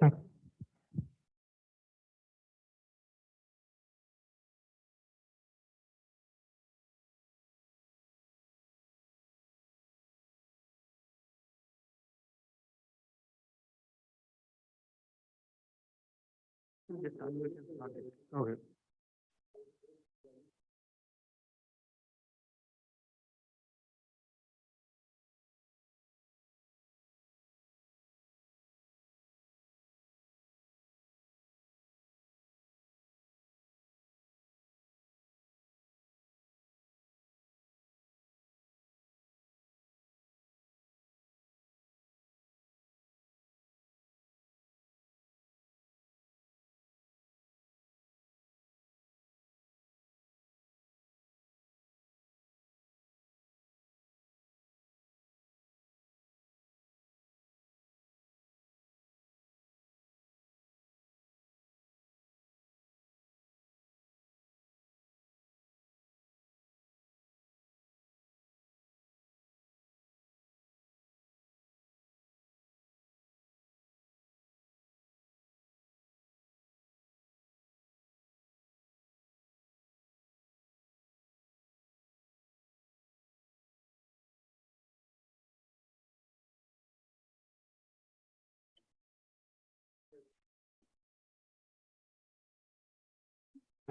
Okay.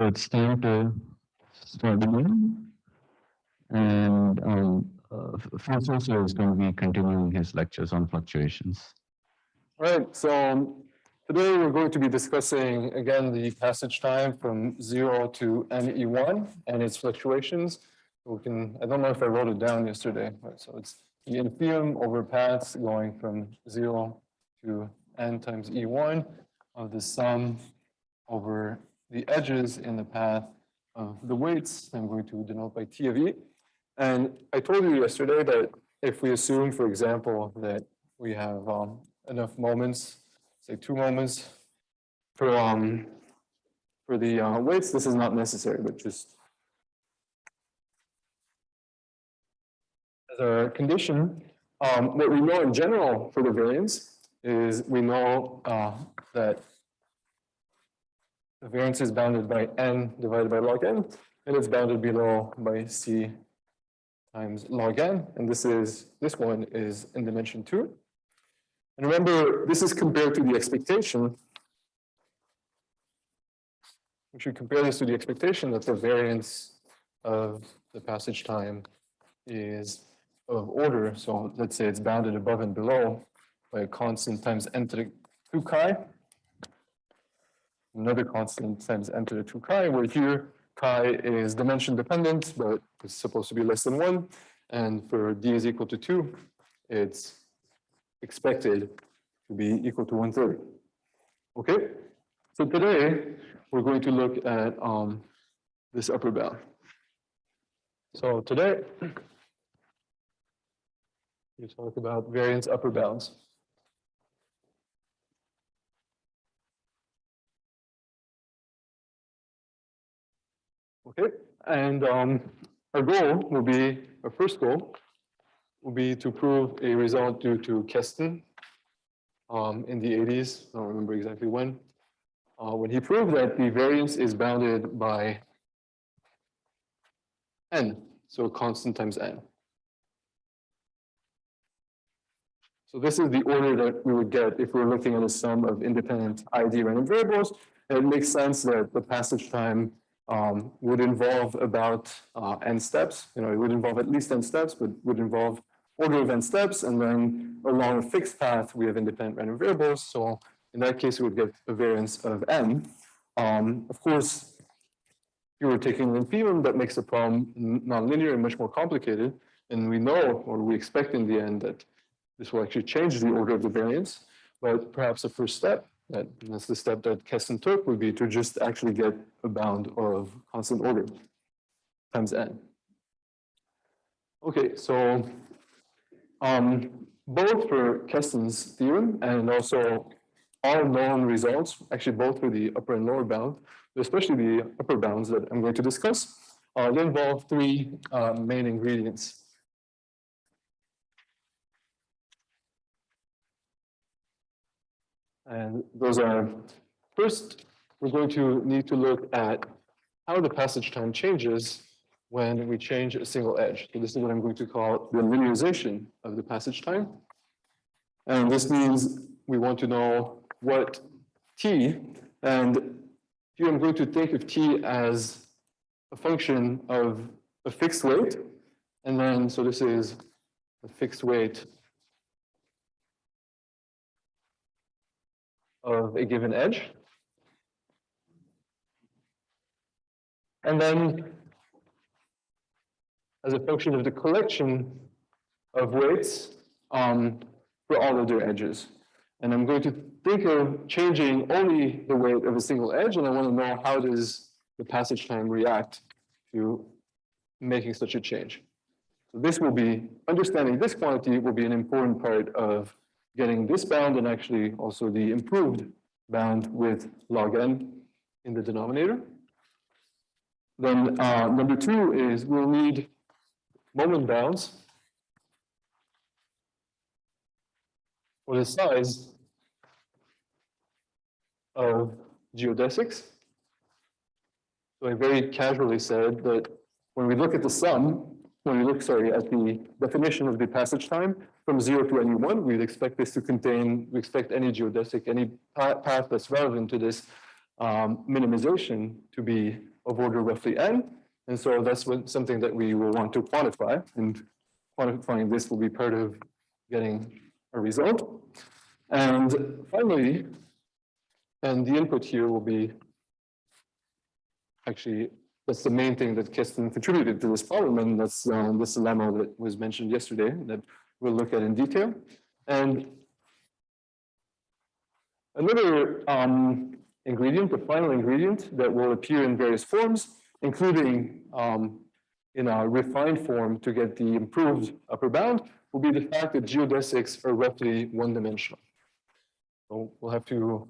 It's time to start again. And Sosoe is going to be continuing his lectures on fluctuations. All right, so today we're going to be discussing again the passage time from 0 to NE1 and its fluctuations. We can, I don't know if I wrote it down yesterday, right? So it's the infimum over paths going from 0 to n times E1 of the sum over the edges in the path of the weights. I'm going to denote by T of E. And I told you yesterday that if we assume, for example, that we have enough moments, say 2 moments for the weights, this is not necessary, but just as a condition, what we know in general for the variance is we know that the variance is bounded by n divided by log n, and it's bounded below by c times log n, and this one is in dimension 2. And remember, this is compared to the expectation. We should compare this to the expectation that the variance of the passage time is of order. So let's say it's bounded above and below by a constant times n to the 2 chi. Another constant times n to the 2 chi, where here chi is dimension dependent, but it's supposed to be less than 1. And for d is equal to 2, it's expected to be equal to 1/3. Okay? So today, we're going to look at this upper bound. So today, we talk about variance upper bounds. Okay, and our goal will be, our first goal will be to prove a result due to Krishnan in the 80s. I don't remember exactly when he proved that the variance is bounded by n, so constant times n. So this is the order that we would get if we were looking at a sum of independent ID random variables. And it makes sense that the passage time would involve about n steps. You know, it would involve at least n steps, but would involve order of n steps. And then along a fixed path, we have independent random variables. So in that case, we would get a variance of n. Of course, if you were taking an infimum, that makes the problem nonlinear and much more complicated. And we know, or we expect in the end, that this will actually change the order of the variance. But perhaps the first step That's the step that Krishnan took, would be to just actually get a bound of constant order times n. Okay, so both for Krishnan's theorem and also all known results, actually both for the upper and lower bound, but especially the upper bounds that I'm going to discuss, they involve three main ingredients. And those are, first, we're going to need to look at how the passage time changes when we change a single edge. So this is what I'm going to call the linearization of the passage time. And this means we want to know what t, and here I'm going to think of t as a function of a fixed weight, and then, so this is a fixed weight of a given edge. And then, as a function of the collection of weights for all other edges. And I'm going to think of changing only the weight of a single edge, and I want to know how does the passage time react to making such a change. So this will be, understanding this quantity will be an important part of getting this bound and actually also the improved bound with log n in the denominator. Then number two is we'll need moment bounds for the size of geodesics. So I very casually said that when we look at the sum, when we look, sorry, at the definition of the passage time from 0 to any one, we'd expect this to contain, we expect any geodesic, any path that's relevant to this minimization to be of order roughly n. And so that's something that we will want to quantify, and quantifying this will be part of getting a result. And finally, and the input here will be actually, that's the main thing that Krishnan contributed to this problem, and that's this lemma that was mentioned yesterday that we'll look at in detail. And another ingredient, the final ingredient that will appear in various forms, including in a refined form to get the improved upper bound, will be the fact that geodesics are roughly one-dimensional. So we'll have to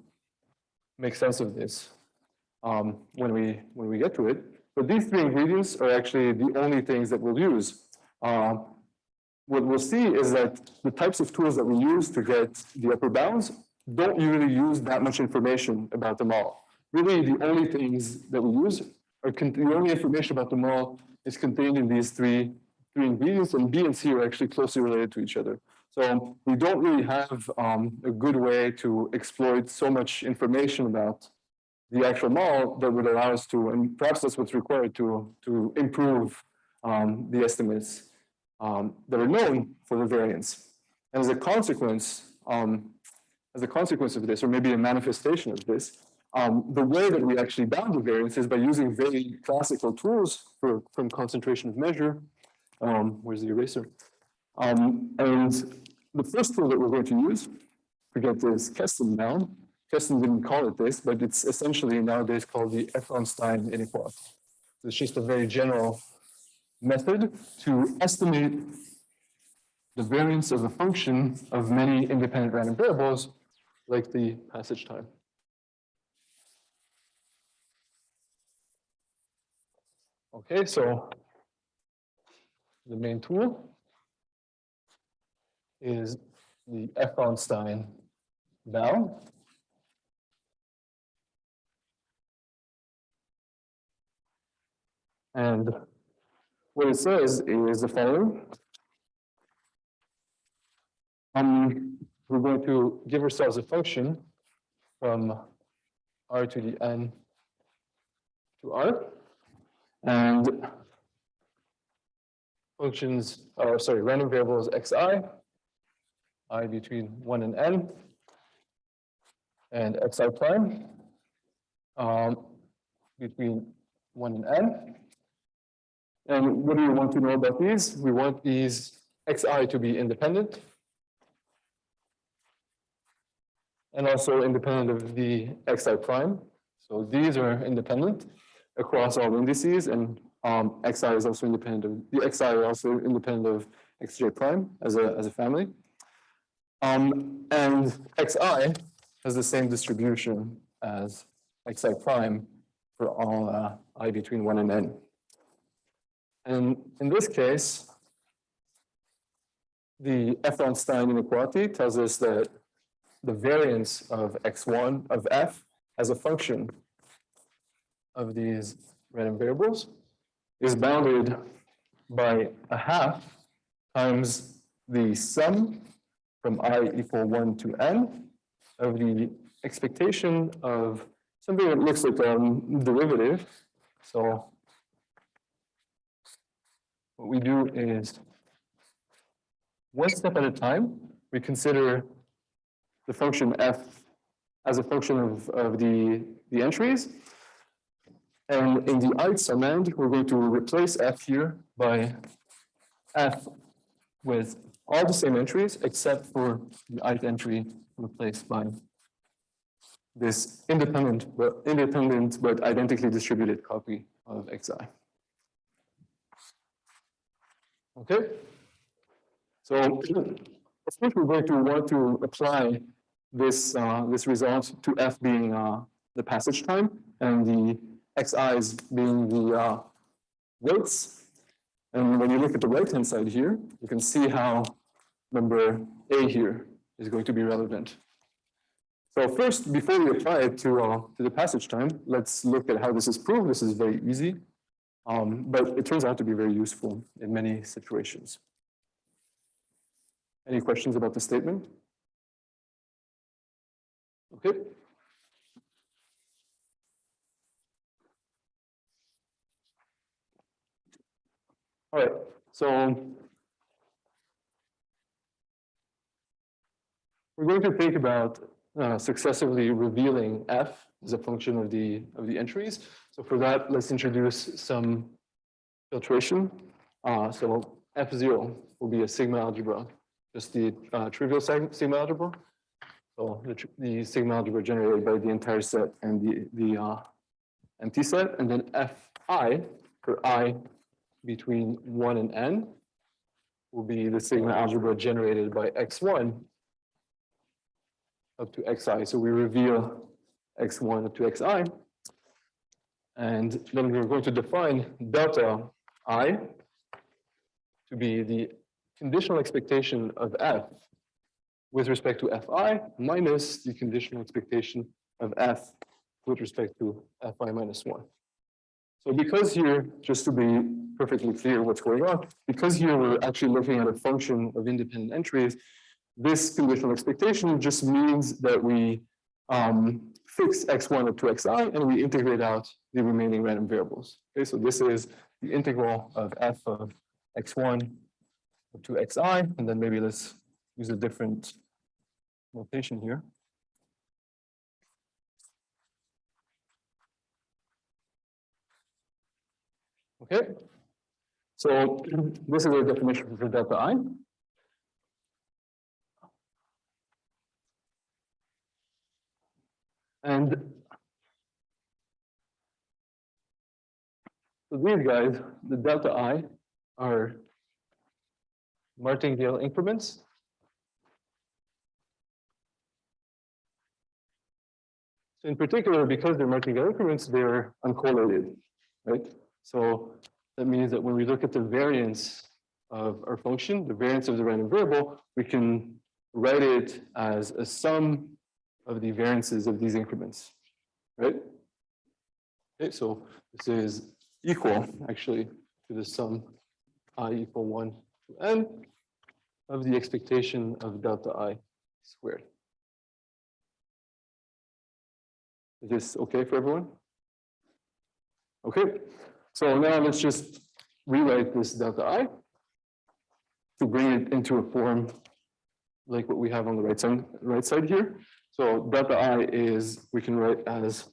make sense of this when we get to it. But these three ingredients are actually the only things that we'll use. What we'll see is that the types of tools that we use to get the upper bounds don't usually use that much information about them all. Really, the only things that we use are the only information about them all is contained in these three ingredients, and B and C are actually closely related to each other. So we don't really have a good way to exploit so much information about the actual model that would allow us to, and perhaps that's what's required to improve the estimates that are known for the variance. And as a consequence of this, or maybe a manifestation of this, the way that we actually bound the variance is by using very classical tools from concentration of measure. Where's the eraser? And the first tool that we're going to use to get this Krishnan bound, Krishnan didn't call it this, but it's essentially nowadays called the Efron Stein inequality. It's just a very general method to estimate the variance of a function of many independent random variables, like the passage time. Okay, so the main tool is the Efron Stein bound. And what it says is the following. We're going to give ourselves a function from r to the n to r. And functions, random variables xi, I between 1 and n, and xi prime between 1 and n. And what do we want to know about these? We want these xi to be independent. and also independent of the xi prime. So these are independent across all indices, and xi is also independent of the xi are also independent of xj prime as a family. And xi has the same distribution as xi prime for all I between 1 and n. And in this case, the Efron Stein inequality tells us that the variance of x1 of f as a function of these random variables is bounded by a half times the sum from I equal 1 to n of the expectation of something that looks like a derivative. So what we do is, one step at a time, we consider the function f as a function of the entries. And in the ith summand, we're going to replace f here by f with all the same entries, except for the ith entry replaced by this independent but identically distributed copy of xi. Okay? So of course, we're going to want to apply this, this result to f being the passage time and the xi's being the weights. And when you look at the right-hand side here, you can see how number a here is going to be relevant. So first, before we apply it to the passage time, let's look at how this is proved. This is very easy, but it turns out to be very useful in many situations. Any questions about the statement? Okay. All right, so we're going to think about successively revealing f as a function of the entries. So for that, let's introduce some filtration. So f0 will be a sigma algebra, just the trivial sigma algebra. So the sigma algebra generated by the entire set and the empty set, and then fi for I between 1 and n will be the sigma algebra generated by x1 up to xi. So we reveal x1 up to xi. And then we're going to define delta I to be the conditional expectation of f with respect to fi minus the conditional expectation of f with respect to fi minus 1. So because here, just to be perfectly clear what's going on, because here we're actually looking at a function of independent entries, this conditional expectation just means that we fix x1 up to xi and we integrate out the remaining random variables. Okay, so this is the integral of f of x1 up to xi, and then maybe let's use a different notation here. Okay, so this is our definition for delta I. And so these guys, the delta I, are Martingale increments. So in particular, because they're Martingale increments, they're uncorrelated, right? So that means that when we look at the variance of our function, the variance of the random variable, we can write it as a sum of the variances of these increments, right? Okay, so this is equal, actually, to the sum I equal 1 to n of the expectation of delta I squared. Is this okay for everyone? Okay, so now let's just rewrite this delta I to bring it into a form like what we have on the right side here. So delta I is, we can write as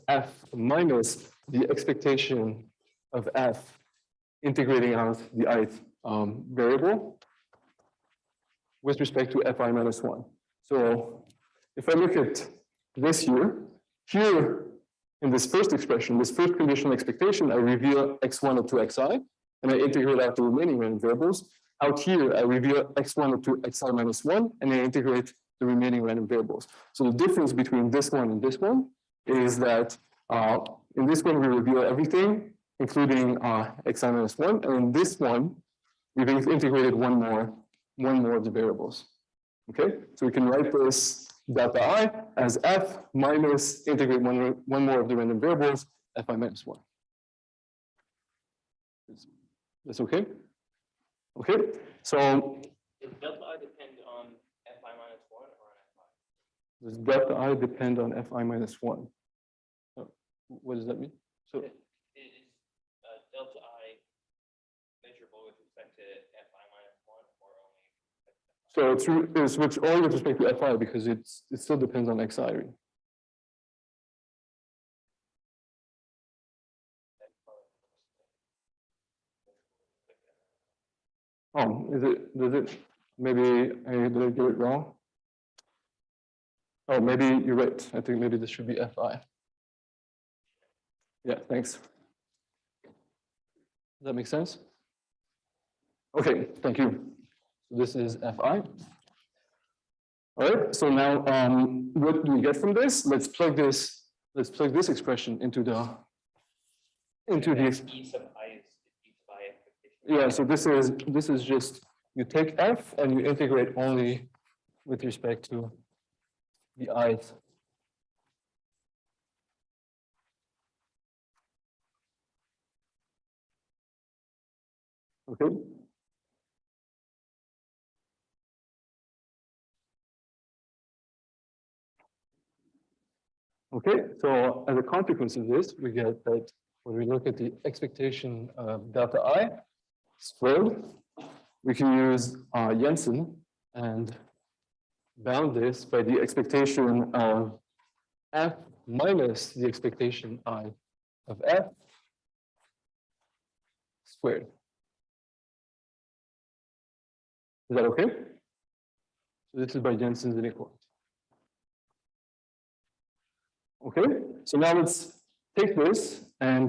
f minus the expectation of f integrating out the ith variable with respect to fi minus 1. So if I look at this here in this first expression, this first conditional expectation, I reveal x1 up to xi, and I integrate out the remaining random variables. Out here, I reveal x1 up to xi minus 1, and I integrate the remaining random variables. So the difference between this one and this one is that in this one, we reveal everything, including xi minus 1, and in this one, we've integrated one more of the variables. Okay, so we can write this delta I as f minus integrate one more of the random variables, fi minus 1. That's okay? Okay, so does delta I depend on fi minus 1 or on fi? does delta I depend on fi minus 1? What does that mean? So Is delta I measurable with respect to fi minus 1 or only? so it's with only with respect to fi because it still depends on xi. Oh, does it, maybe did I get it wrong? Oh, maybe you're right. I think maybe this should be fi. Yeah, thanks. Does that make sense? Okay, thank you. This is fi. All right, so now what do we get from this? Let's plug this expression into the E sub I is E sub I expectation. yeah, so this is just you take f and you integrate only with respect to the ith. Okay. Okay, so as a consequence of this, we get that when we look at the expectation of delta I squared, we can use Hanson and bound this by the expectation of f minus the expectation I of f squared. Is that okay? So this is by Hanson's inequality. Okay, so now let's take this and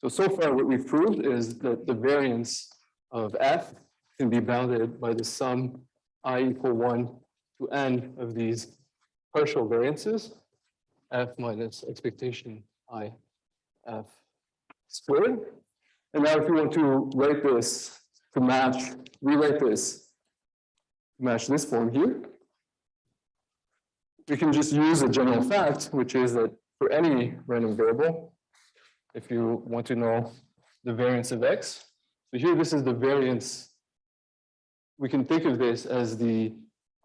so far what we've proved is that the variance of f can be bounded by the sum I equal 1 to n of these partial variances, f minus expectation I f squared. And now if you want to write this to rewrite this to match this form here, we can just use a general fact, which is that for any random variable, if you want to know the variance of x, so here this is the variance. We can think of this as the,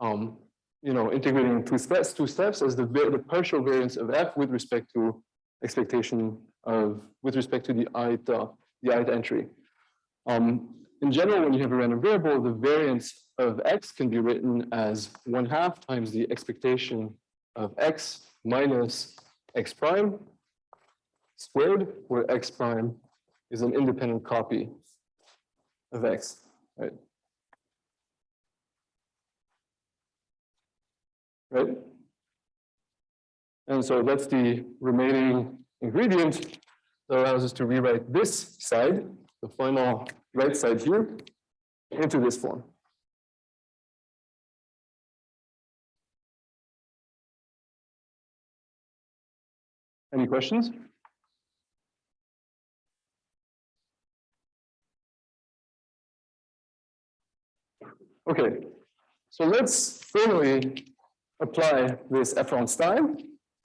integrating two steps as the partial variance of f with respect to with respect to the ith entry. In general, when you have a random variable, the variance of x can be written as 1/2 times the expectation of x minus x prime squared, where x prime is an independent copy of x, right? Right? And so that's the remaining ingredient that allows us to rewrite this side, the final right side here, into this form. Any questions? Okay, so let's formally apply this Efron Stein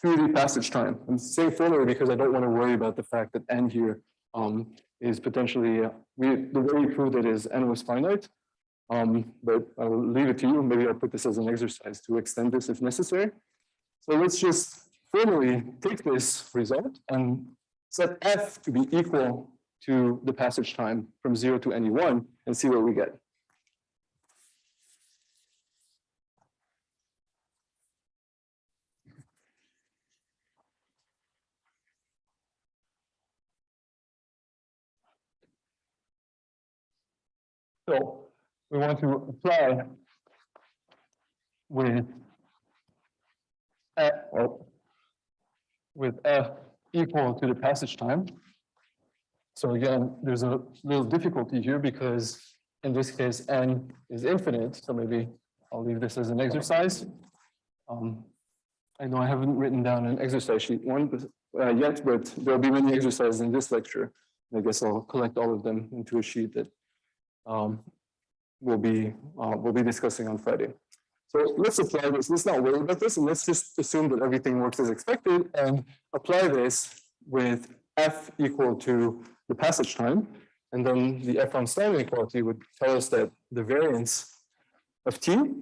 to the passage time. I'm saying formally because I don't want to worry about the fact that n here is potentially, the way we proved it is n was finite, but I'll leave it to you. Maybe I'll put this as an exercise to extend this if necessary. So let's just formally take this result and set f to be equal to the passage time from 0 to any1 and see what we get. So we want to apply with with f equal to the passage time. So again, there's a little difficulty here because in this case, n is infinite. So maybe I'll leave this as an exercise. I know I haven't written down an exercise sheet yet, but there'll be many exercises in this lecture. I guess I'll collect all of them into a sheet that we'll be discussing on Friday. So let's apply this. Let's not worry about this, and let's just assume that everything works as expected and apply this with f equal to the passage time. And then the Efron Stein inequality would tell us that the variance of t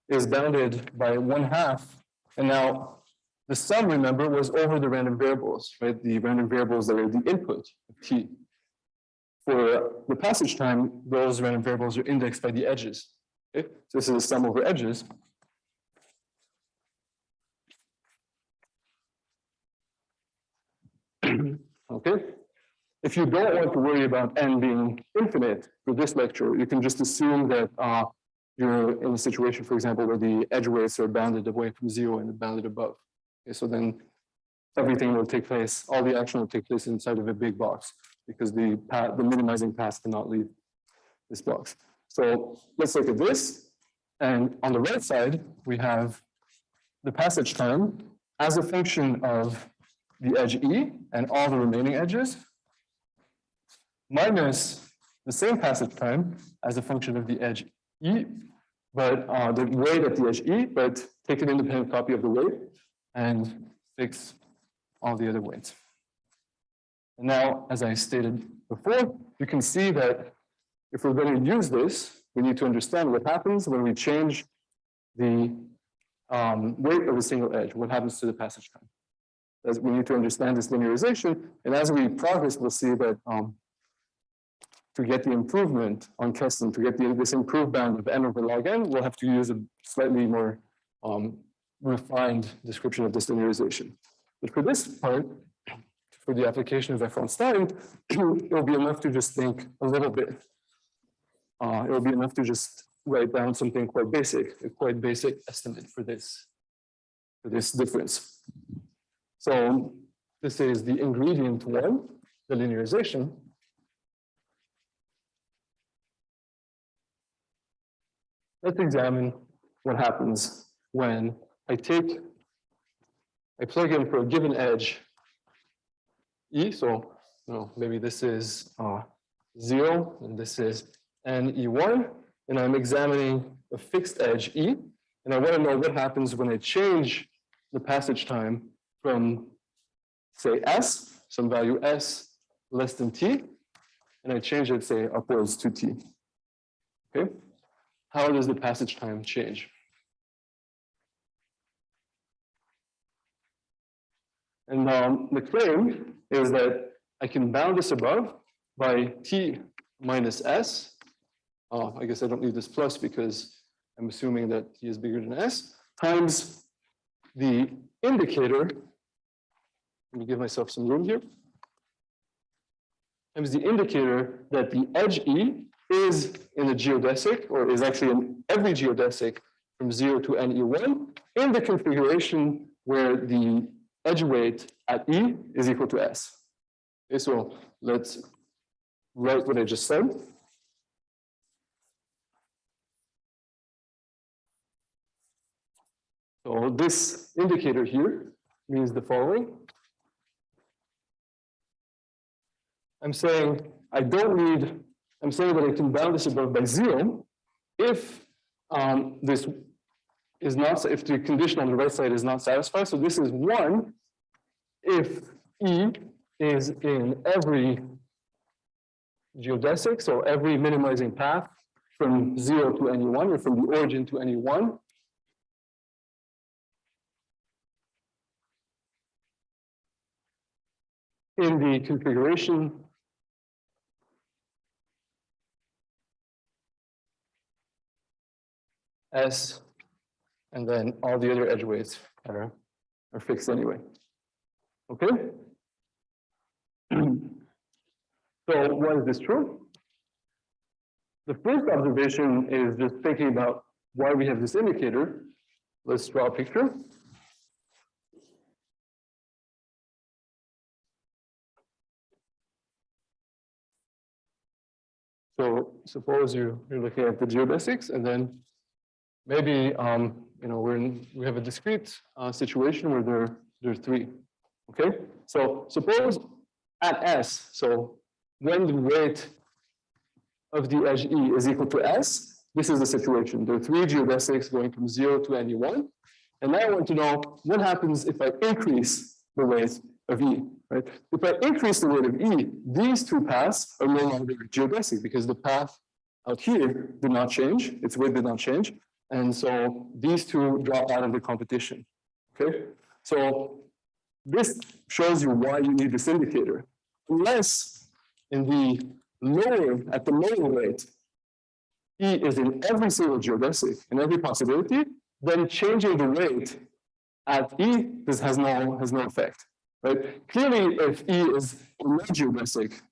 is bounded by 1/2. And now the sum, remember, was over the random variables, right? The random variables that are the input of t. For the passage time, those random variables are indexed by the edges. Okay? So this is the sum over edges. Okay. If you don't want to worry about n being infinite for this lecture, you can just assume that you're in a situation, for example, where the edge weights are bounded away from 0 and bounded above. Okay, so then everything will take place, all the action will take place inside of a big box because the minimizing path cannot leave this box. So let's look at this. And on the right side, we have the passage time as a function of the edge E and all the remaining edges, minus the same passage time as a function of the edge E, but the weight at the edge E, but take an independent copy of the weight and fix all the other weights. And now, as I stated before, you can see that if we're going to use this, we need to understand what happens when we change the weight of a single edge. What happens to the passage time? As we need to understand this linearization, and as we progress, we'll see that to get the improvement on Krishnan, to get this improved bound of n over log n, we'll have to use a slightly more refined description of this linearization. But for this part, for the application of Efron Stein, it'll be enough to just think a little bit. It'll be enough to just write down something quite basic, a quite basic estimate for this difference. So this is the ingredient one, the linearization. Let's examine what happens when I plug in for a given edge E. So maybe this is 0, and this is NE1, and I'm examining a fixed edge E, and I want to know what happens when I change the passage time from, say, S, some value S less than T, and I change it, say, upwards to T. Okay? How does the passage time change? And the claim is that I can bound this above by T minus S. I guess I don't need this plus because I'm assuming that T is bigger than S, times the indicator. Let me give myself some room here. Times the indicator that the edge E is in a geodesic, or is actually in every geodesic from 0 to NE1 in the configuration where the edge weight at E is equal to S. Okay, so let's write what I just said. So this indicator here means the following. I'm saying that I can bound this above by 0 if this is not, if the condition on the right side is not satisfied. So this is 1 if E is in every geodesic, so every minimizing path from 0 to NE1, or from the origin to NE1. In the configuration S, and then all the other edge weights are fixed anyway. Okay? So why is this true? The first observation is just thinking about why we have this indicator. Let's draw a picture. So suppose you're looking at the geodesics, and then maybe we have a discrete situation where there are three. Okay, so suppose at S, so when the weight of the edge E is equal to S, this is the situation. There are three geodesics going from 0 to any one. And now I want to know what happens if I increase the weight of E, right? If I increase the weight of E, these two paths are no longer geodesic because the path out here did not change, its weight did not change. And so these two drop out of the competition, okay? So this shows you why you need this indicator. Unless at the lower weight, E is in every single geodesic, in every possibility, then changing the weight at E has no effect, right? Clearly, if E is not geodesic,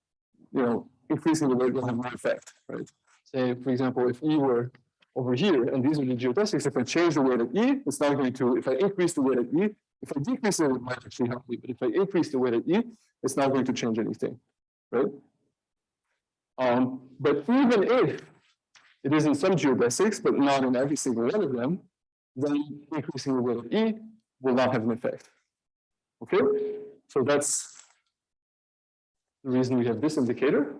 increasing the weight will have no effect, right? Say, for example, if E were over here, and these are the geodesics, if I change the weight at E, it's not going to, if I increase the weight at E, if I decrease it, it might actually help me, but if I increase the weight at E, it's not going to change anything, right? But even if it is in some geodesics, but not in every single one of them, then increasing the weight of E will not have an effect. Okay? So that's the reason we have this indicator.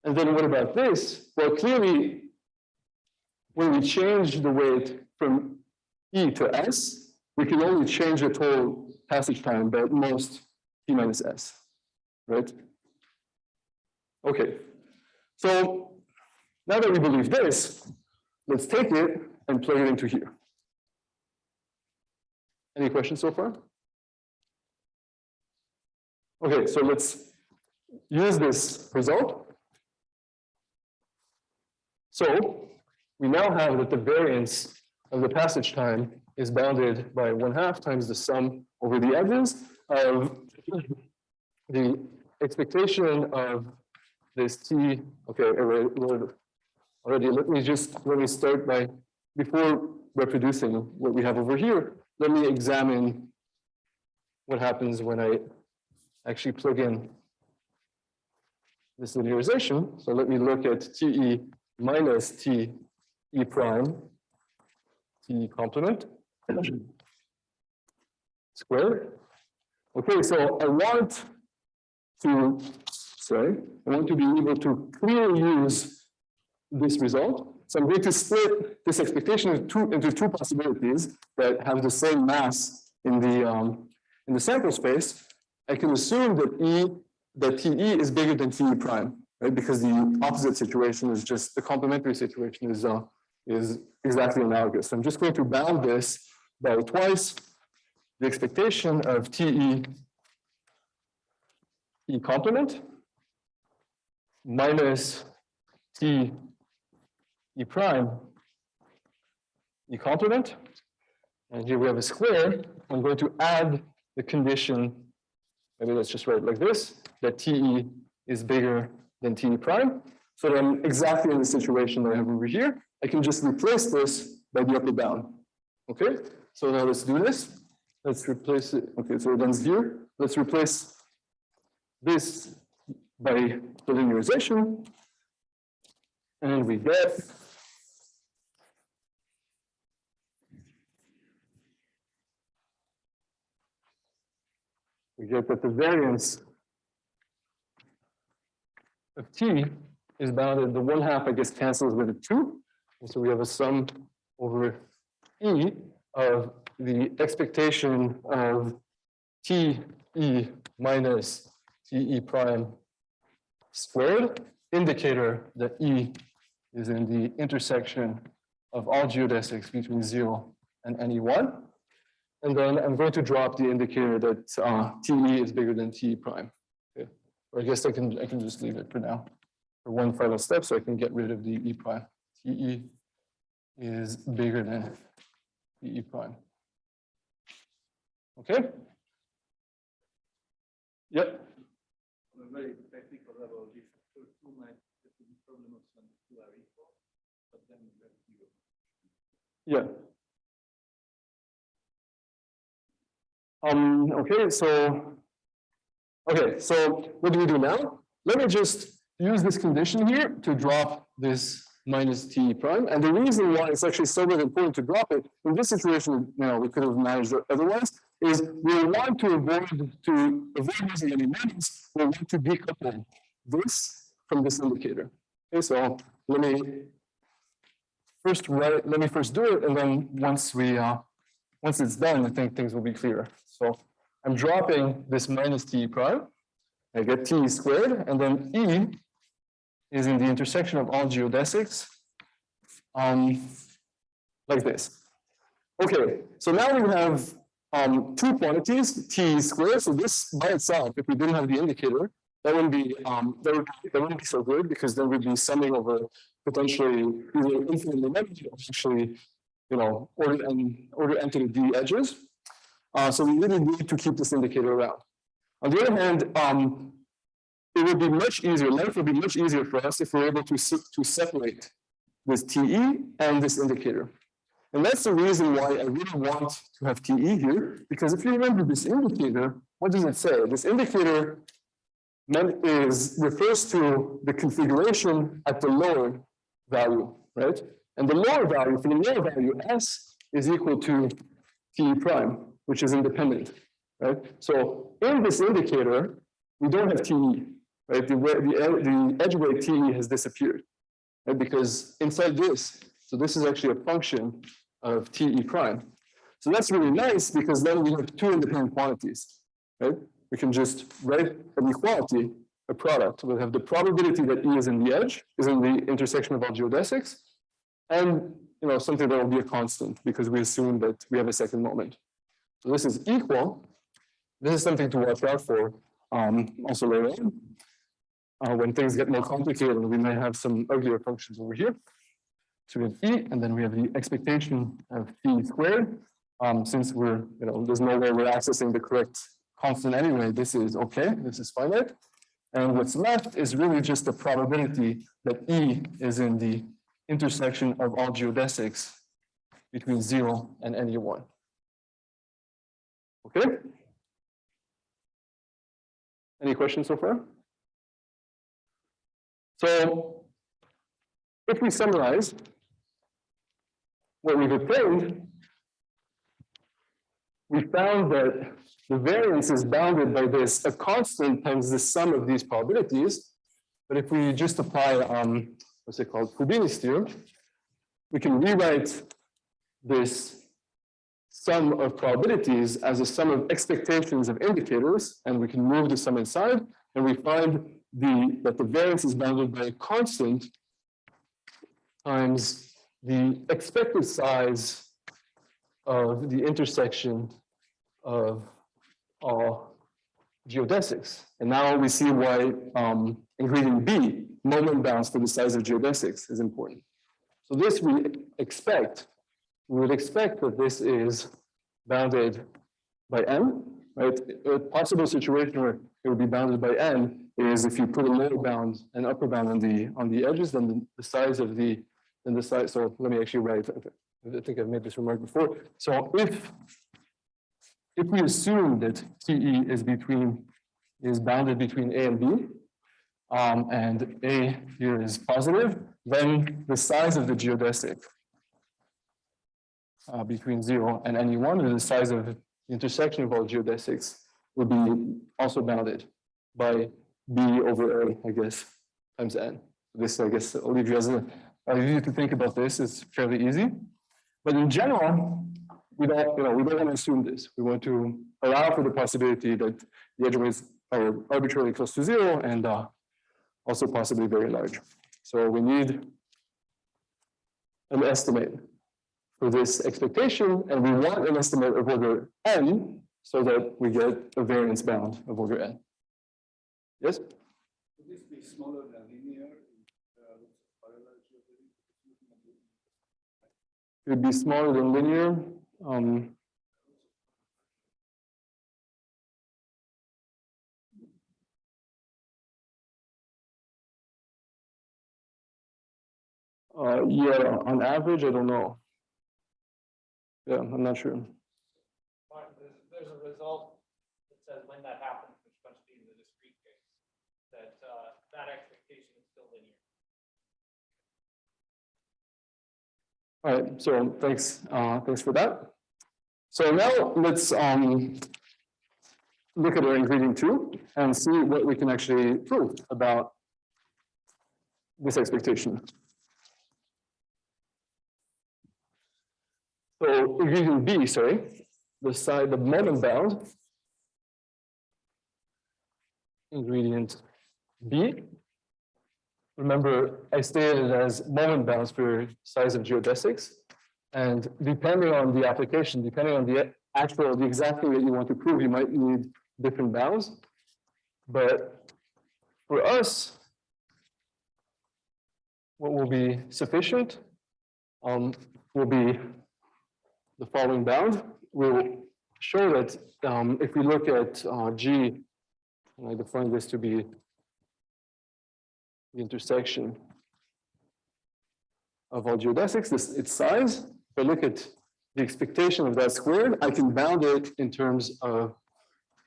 And then what about this? Well, clearly, when we change the weight from E to S, we can only change the total passage time by at most T minus S, right? Okay. So now that we believe this, let's take it and plug it into here. Any questions so far? Okay, so let's use this result. So we now have that the variance of the passage time is bounded by 1/2 times the sum over the edges of the expectation of this T. Okay, already let me start by, before reproducing what we have over here, let me examine what happens when I actually plug in this linearization. So let me look at TE minus TE prime, TE complement squared. Okay, so I want to be able to clearly use this result. So I'm going to split this expectation into two possibilities that have the same mass in the sample space. I can assume that TE is bigger than TE prime, right? Because the opposite situation is just the complementary situation is exactly analogous. So I'm just going to bound this by twice the expectation of TE complement minus TE prime E complement. And here we have a square. I'm going to add the condition, maybe let's just write it like this, that TE is bigger than TE prime. So that I'm exactly in the situation that I have over here. I can just replace this by the upper bound. Okay, so now let's do this. Let's replace it. Okay, so it ends here. Let's replace this by the linearization. And we get that the variance of T is bounded, the 1/2, I guess, cancels with a 2. And so we have a sum over E of the expectation of TE minus TE prime squared, indicator that E is in the intersection of all geodesics between 0 and any 1. And then I'm going to drop the indicator that TE is bigger than TE prime. Okay. Or I guess I can just leave it for now for one final step, so I can get rid of the E prime. TE is bigger than TE prime. Okay. Yep. On a very technical level, this two might be problems when the two are equal, but then you have zero. Yeah. Okay, so what do we do now? Let me just use this condition here to drop this minus t prime. And the reason why it's actually so very important to drop it in this situation, we could have managed it otherwise, is we want to avoid using any minus. We want to decouple this from this indicator. Okay, so let me first do it, and then once it's done, I think things will be clearer. So I'm dropping this minus t prime. I get t squared, and then E is in the intersection of all geodesics, like this. Okay, so now we have two quantities, t squared. So this by itself, if we didn't have the indicator, that wouldn't be so good, because then we'd be summing over potentially either infinitely many or actually, order n to the d edges. So we really need to keep this indicator around. On the other hand, it would be much easier, life would be much easier for us if we're able to separate this TE and this indicator. And that's the reason why I really want to have TE here, because if you remember this indicator, what does it say? This indicator refers to the configuration at the lower value, right? And the lower value, for the lower value, S is equal to TE prime, which is independent, right? So in this indicator, we don't have TE, right? The edge weight TE has disappeared, right? Because inside this, so this is actually a function of TE prime. So that's really nice, because then we have two independent quantities, right? We can just write an equality, a product. We'll have the probability that E is in the edge, is in the intersection of all geodesics, and something that will be a constant, because we assume that we have a second moment. So this is equal. This is something to watch out for also later on. When things get more complicated, we may have some uglier functions over here. So we have E, and then we have the expectation of T squared. Since there's no way we're accessing the correct constant anyway, this is okay, this is finite. And what's left is really just the probability that E is in the intersection of all geodesics between 0 and any one. Okay? Any questions so far? So if we summarize what we've obtained, we found that the variance is bounded by this, a constant times the sum of these probabilities. But if we just apply, what's it called, Fubini's theorem, we can rewrite this sum of probabilities as a sum of expectations of indicators, and we can move the sum inside, and we find that the variance is bounded by a constant times the expected size of the intersection of all geodesics. And now we see why ingredient B, moment bounds for the size of geodesics, is important. So this we would expect that this is bounded by n, right? A possible situation where it would be bounded by n is if you put a lower bound and upper bound on the edges, then the size of the size. So let me actually write. I think I've made this remark before. So if we assume that TE is bounded between A and B, and A here is positive, then the size of the geodesic between 0 and any one, or the size of the intersection of all geodesics, would be also bounded by B over A, I guess, times N. This, I guess, I'll leave you to think about this. It's fairly easy. But in general, we don't want to assume this. We want to allow for the possibility that the edge weights are arbitrarily close to 0 and also possibly very large. So we need an estimate for this expectation, and we want an estimate of order n so that we get a variance bound of order n. Yes? Would this be smaller than linear? It would be smaller than linear. Yeah, on average, I don't know. Yeah, I'm not sure. There's a result that says when that happens, which must be in the discrete case. that that expectation is still linear. All right, so thanks for that. So now let's look at our ingredient 2 and see what we can actually prove about this expectation. So ingredient B, sorry, the moment bound ingredient B. Remember, I stated it as moment bounds for size of geodesics. And depending on the application, depending on the exact thing that you want to prove, you might need different bounds. But for us, what will be sufficient will be the following bound. We'll show that if we look at G, and I define this to be the intersection of all geodesics, its size. If I look at the expectation of that squared, I can bound it in terms of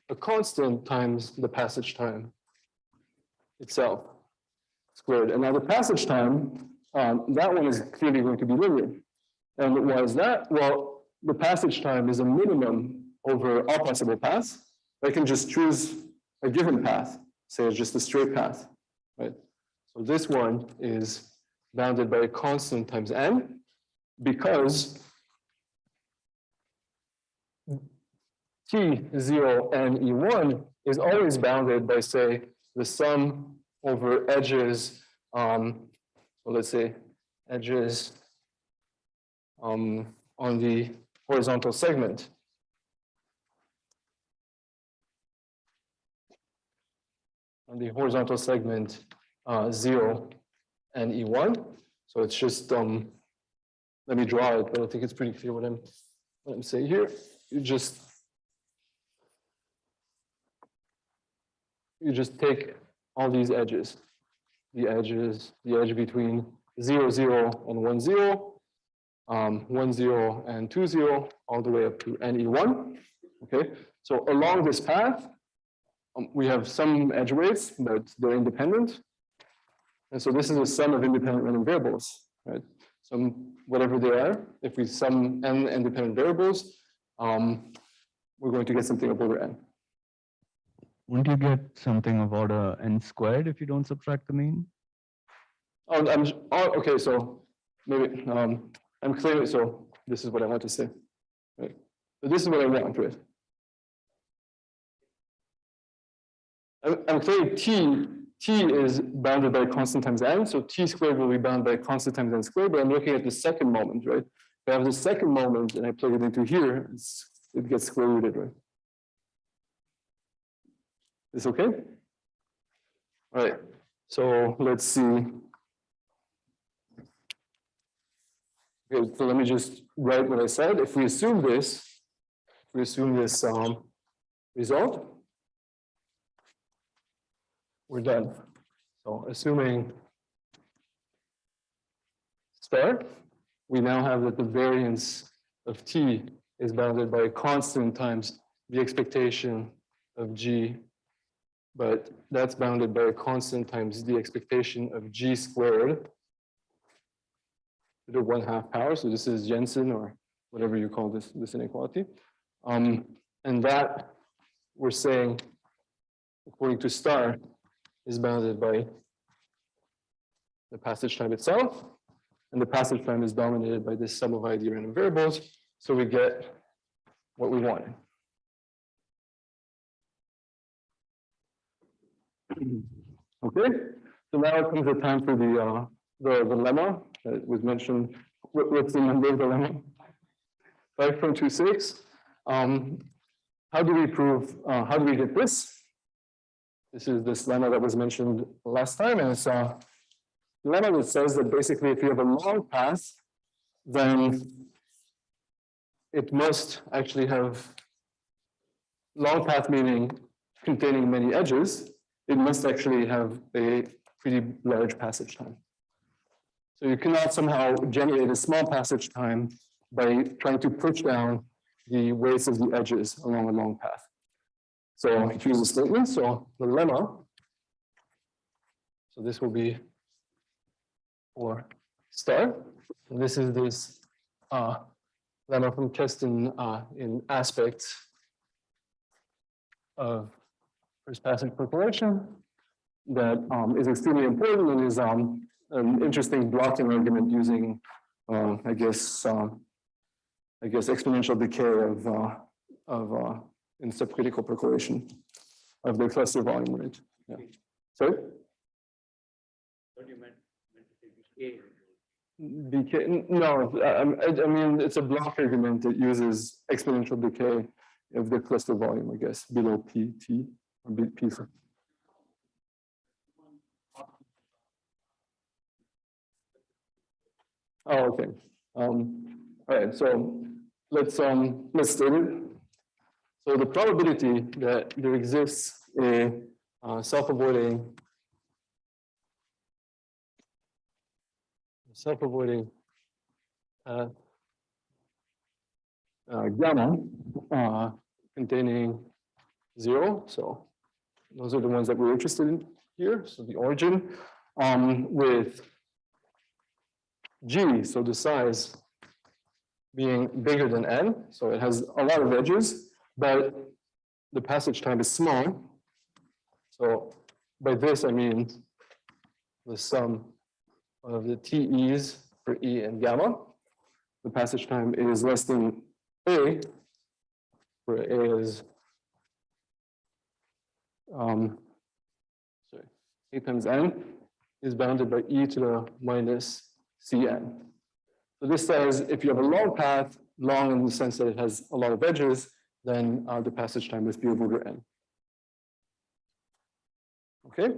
a constant times the passage time itself squared. And now the passage time, that one is clearly going to be linear. And why is that? Well, the passage time is a minimum over all possible paths. I can just choose a given path, say it's just a straight path, right? So this one is bounded by a constant times n, because T0 and E1 is always bounded by, say, the sum over edges, so let's say edges on the horizontal segment. On the horizontal segment 0 and E1. So it's just, let me draw it, but I think it's pretty clear what I'm saying here. You just take all these edges, the edge between 0, 0 and 1, 0, 1, 0 and 2, 0, all the way up to NE1. Okay, so along this path, we have some edge weights, but they're independent. And so this is a sum of independent random variables, right? So whatever they are, if we sum n independent variables, we're going to get something up over n. Wouldn't you get something of order n squared if you don't subtract the mean? Okay, so maybe I'm clear. So this is what I want to say, right? So this is what I want, right? I'm clear T is bounded by constant times n, so T squared will be bound by constant times n squared, but I'm looking at the second moment, right? If I have the second moment and I plug it into here, it gets square rooted, right? Is this okay? All right, so let's see. Okay, so let me just write what I said. If we assume this result, we're done. So assuming star, we now have that the variance of T is bounded by a constant times the expectation of G, but that's bounded by a constant times the expectation of G squared to the 1/2 power. So this is Jensen or whatever you call this inequality. And that we're saying, according to star, is bounded by the passage time itself, and the passage time is dominated by this sum of ID random variables, so we get what we wanted. Okay, so now it comes the time for the lemma that was mentioned. What's the number of the lemma? 5.26. How do we prove? How do we get this? This is this lemma that was mentioned last time, and it's a lemma that says that basically if you have a long path, then it must actually have long path, meaning containing many edges. It must actually have a pretty large passage time. So you cannot somehow generate a small passage time by trying to push down the weights of the edges along a long path. So here's the statement. So the lemma So this will be for star. And this is this lemma from Keston in aspects of first passage percolation that is extremely important and is an interesting blocking argument using, I guess exponential decay of in subcritical percolation of the cluster volume rate. Yeah. Sorry? What do you meant to say decay? Decay? No, I mean it's a block argument that uses exponential decay of the cluster volume, I guess, below PT or P. Oh, okay. All right. So let's state it. So the probability that there exists a self-avoiding gamma containing 0. So those are the ones that we're interested in here. So the origin with G, so the size being bigger than n, so it has a lot of edges, but the passage time is small. So by this I mean the sum of the TEs for E and gamma. The passage time is less than A, where A is A times n is bounded by E to the minus Cn. So this says if you have a long path, long in the sense that it has a lot of edges, then the passage time must be over n. Okay,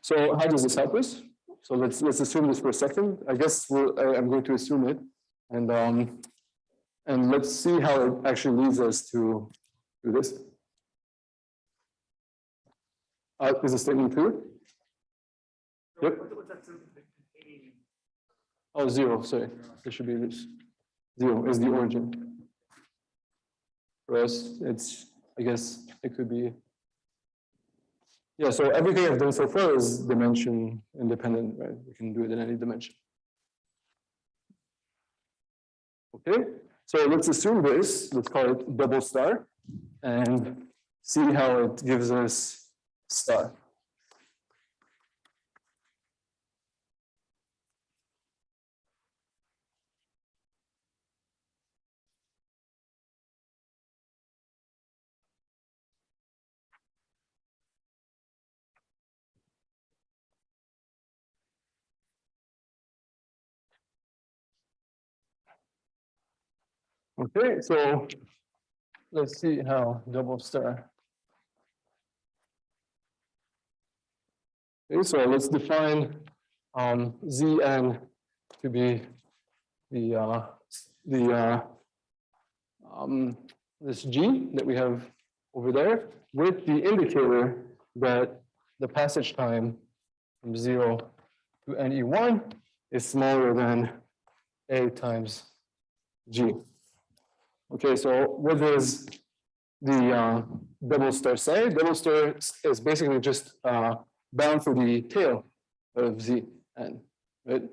so how does this help us? So let's assume this for a second. I guess I'm going to assume it, and let's see how it actually leads us to do this. Is the statement clear? Yep. Oh, 0, sorry. There should be this. 0 is the origin. For us, it's, I guess it could be. Yeah, so everything I've done so far is dimension independent, right? We can do it in any dimension. Okay, so let's assume this, let's call it double star, and see how it gives us star. Okay, so let's see how double star. Okay, so let's define Zn to be this G that we have over there with the indicator that the passage time from 0 to NE1 is smaller than A times G. Okay, so what does the double star say? Double star is basically just bound for the tail of Zn, right?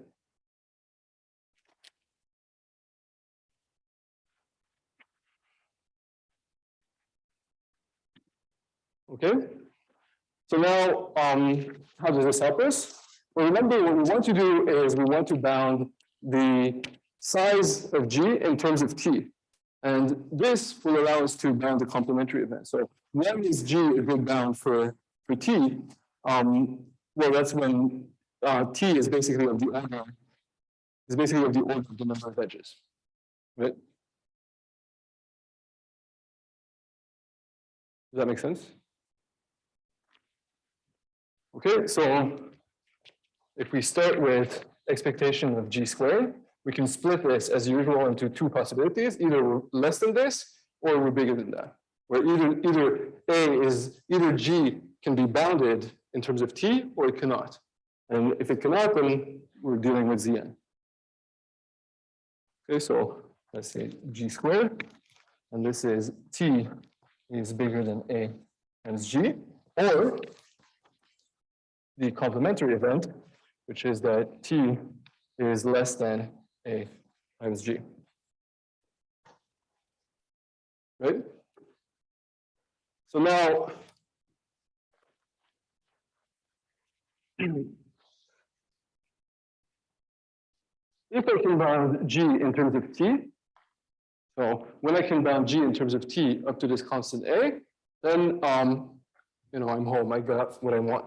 Okay, so now how does this help us? Well, remember what we want to do is we want to bound the size of G in terms of T. And this will allow us to bound the complementary event. So when is G a good bound for T? Well, that's when T is basically of the order of the number of edges, right? Does that make sense? Okay, so if we start with expectation of G squared, we can split this as usual into two possibilities. Either we're less than this or we're bigger than that. Where either G can be bounded in terms of T or it cannot. And if it cannot, then we're dealing with Zn. Okay, so let's say G squared, and this is T is bigger than A times G, or the complementary event, which is that T is less than A times G. Right? So now, if I can bound G in terms of T, so when I can bound G in terms of T up to this constant A, then I'm home. I got what I want.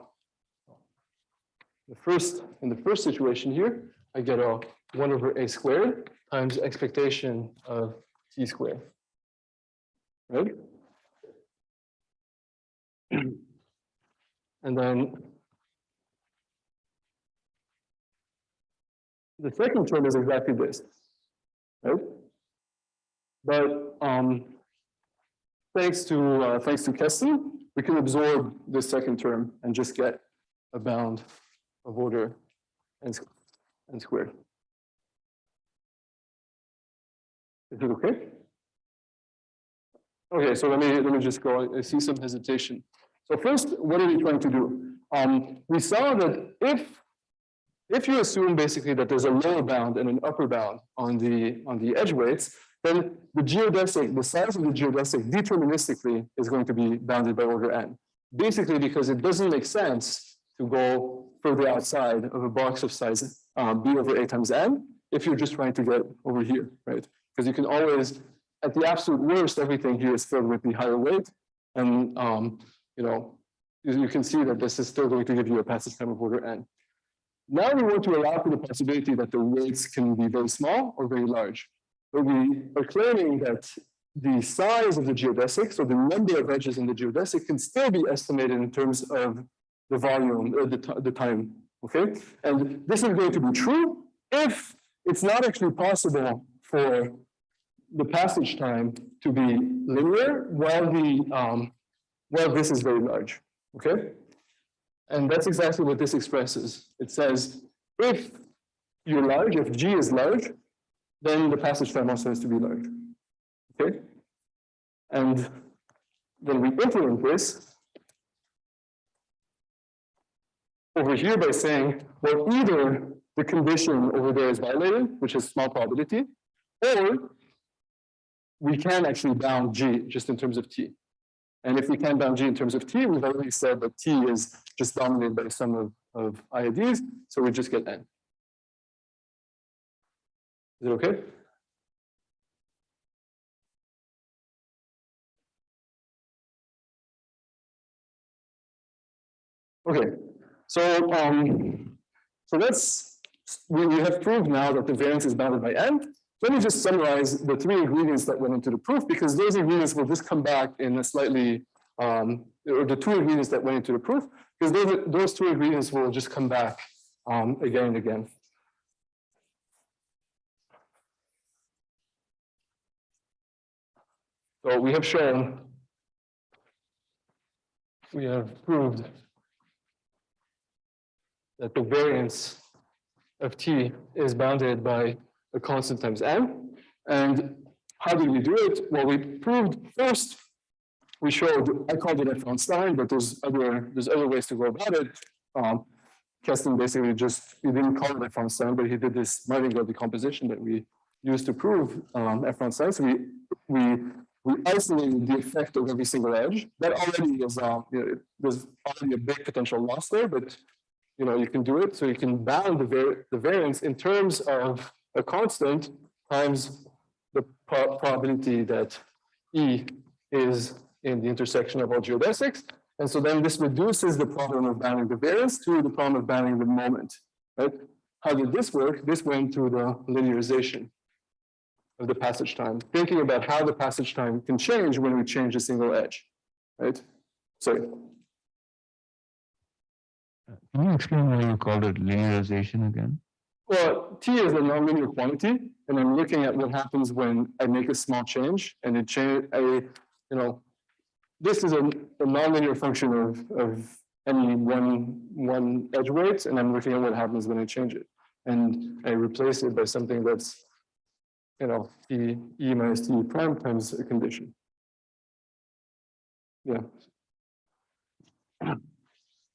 In the first situation here, I get a 1 over A squared times expectation of T squared. Right? And then the second term is exactly this, right? But thanks to Krishnan, we can absorb the second term and just get a bound of order n squared. Is it okay? Okay, so let me just go. I see some hesitation. So first, what are we trying to do? We saw that if you assume basically that there's a lower bound and an upper bound on the edge weights, then the size of the geodesic deterministically is going to be bounded by order n. Basically because it doesn't make sense to go further outside of a box of size b over a times n if you're just trying to get over here, right? Because you can always, at the absolute worst, everything here is filled with the higher weight, and you can see that this is still going to give you a passage time of order n. Now we want to allow for the possibility that the weights can be very small or very large. But we are claiming that the size of the geodesic, so the number of edges in the geodesic, can still be estimated in terms of the volume, the time, okay? And this is going to be true if it's not actually possible for the passage time to be linear while this is very large, okay? And that's exactly what this expresses. It says, if you're large, if G is large, then the passage time also has to be large, okay? And when we implement this over here by saying, well, either the condition over there is violated, which is small probability, or we can actually bound G just in terms of T. And if we can bound G in terms of T, we've already said that T is just dominated by the sum of IIDs, so we just get N. Is it okay? Okay, so we have proved now that the variance is bounded by N. Let me just summarize the 3 ingredients that went into the proof, because those ingredients will just come back in a slightly, or the 2 ingredients that went into the proof, because those 2 ingredients will just come back again and again. So we have proved that the variance of T is bounded by a constant times N. And how did we do it? Well, we proved first, we showed, I called it Efron Stein, but there's other ways to go about it. Krishnan basically he didn't call it Efron Stein, but he did this Martingale decomposition that we used to prove Efron Stein. So we isolated the effect of every single edge. That already is, there's already a big potential loss there, but you can do it. So you can bound the variance in terms of a constant times the probability that E is in the intersection of all geodesics. And so then this reduces the problem of bounding the variance to the problem of bounding the moment, right? How did this work? This went through the linearization of the passage time, thinking about how the passage time can change when we change a single edge, right? Sorry. Can you explain why you called it linearization again? Well, T is a nonlinear quantity, and I'm looking at what happens when I make a small change, and it change. This is a nonlinear function of any one edge weight, and I'm looking at what happens when I change it, and I replace it by something that's, E minus T prime times a condition. Yeah.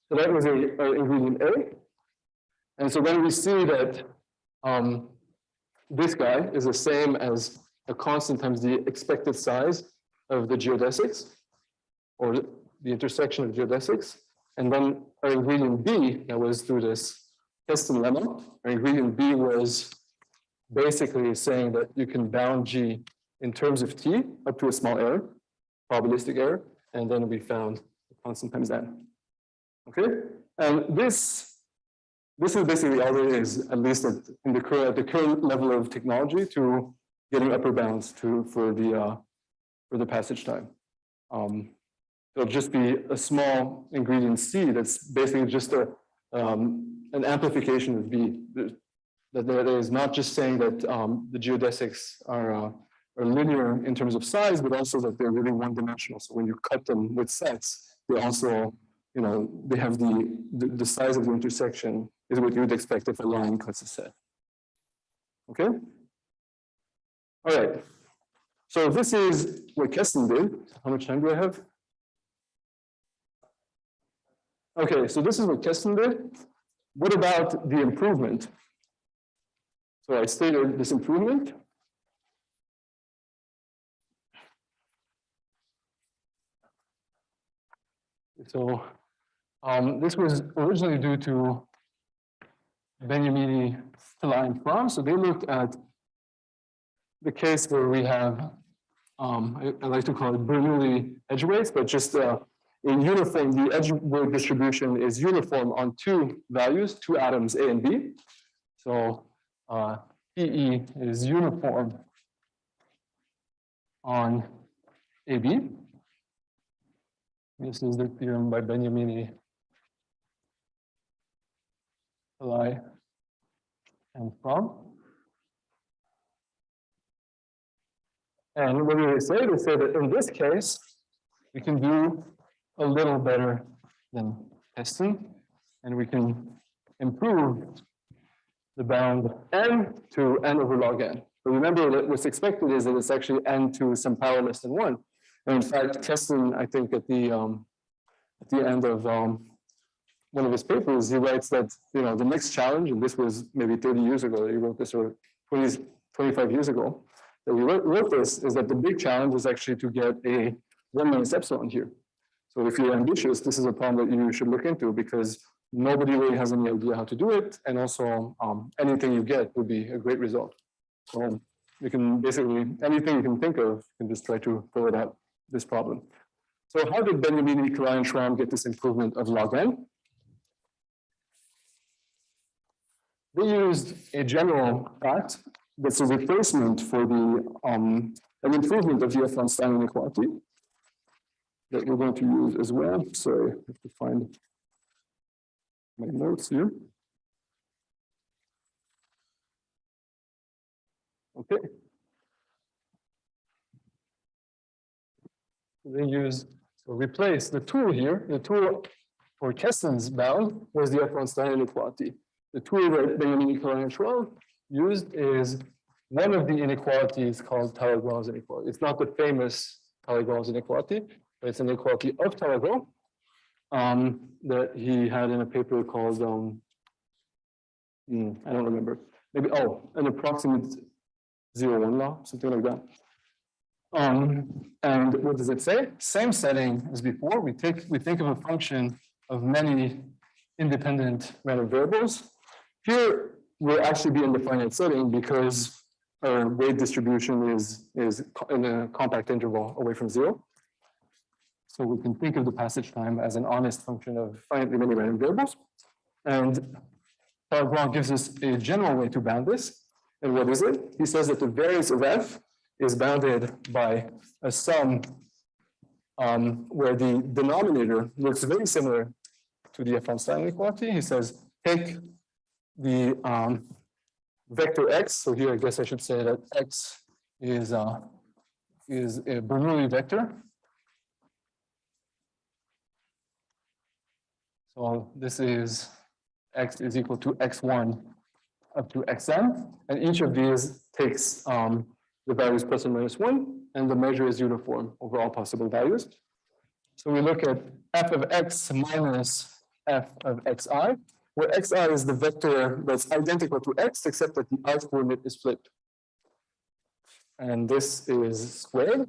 So that was a ingredient A. And so then we see that this guy is the same as a constant times the expected size of the geodesics, or the intersection of geodesics. And then our ingredient B, that was through this Heston lemma, our ingredient B was basically saying that you can bound G in terms of T up to a small error, probabilistic error, and then we found a constant times N. Okay? And this is basically all there is, at least at the current level of technology, to getting upper bounds for the passage time. There'll just be a small ingredient C that's basically just an amplification of B. That there is not just saying that the geodesics are linear in terms of size, but also that they're really one-dimensional. So when you cut them with sets, they also, they have the size of the intersection is what you would expect if a line cuts a set. Okay? All right. So this is what Keston did. How much time do I have? Okay, so this is what Keston did. What about the improvement? So I stated this improvement. So this was originally due to Beniamini, Talagrand, and Efron. So they looked at the case where we have, I like to call it Bernoulli edge weights, but just in uniform, the edge weight distribution is uniform on two values, two atoms A and B. So PE is uniform on AB. This is the theorem by Beniamini, Talagrand, and Efron. And what do they say? They say that in this case, we can do a little better than Keston, and we can improve the bound n to n over log n. But remember that what's expected is that it's actually n to some power less than 1. And in fact, Keston, I think at the end of one of his papers, he writes that the next challenge, and this was maybe 30 years ago that he wrote this, or 25 years ago that he wrote this, is that the big challenge is actually to get a 1 minus epsilon here. So if you're ambitious, this is a problem that you should look into, because nobody really has any idea how to do it, and also anything you get would be a great result. So you can basically, anything you can think of, you can just try to fill it out, this problem. So how did Beniamini, Talagrand, and Efron get this improvement of log n? They used a general fact that's a replacement for an improvement of the Efron Stein inequality that we're going to use as well. Sorry, I have to find my notes here. Okay. So replace the tool here. The tool for Keston's bound was the Efron Stein inequality. The tool that Beniamini, Talagrand, and Efron used is one of the inequalities called Talagrand's inequality. It's not the famous Talagrand's inequality, but it's an inequality of Talagrand that he had in a paper called, I don't remember, maybe, an approximate 0-1 law, something like that. And what does it say? Same setting as before. We think of a function of many independent random variables. Here, we'll actually be in the finite setting because our weight distribution is in a compact interval away from 0. So we can think of the passage time as an honest function of finitely many random variables. And Talagrand gives us a general way to bound this. And what is it? He says that the variance of f is bounded by a sum where the denominator looks very similar to the Efron Stein inequality. He says, take the vector x. So here, I guess I should say that x is a Bernoulli vector. So this is x is equal to x1 up to xn, and each of these takes the values plus or minus 1, and the measure is uniform over all possible values. So we look at f of x minus f of xi, where xi is the vector that's identical to x, except that the I-coordinate is flipped. And this is squared.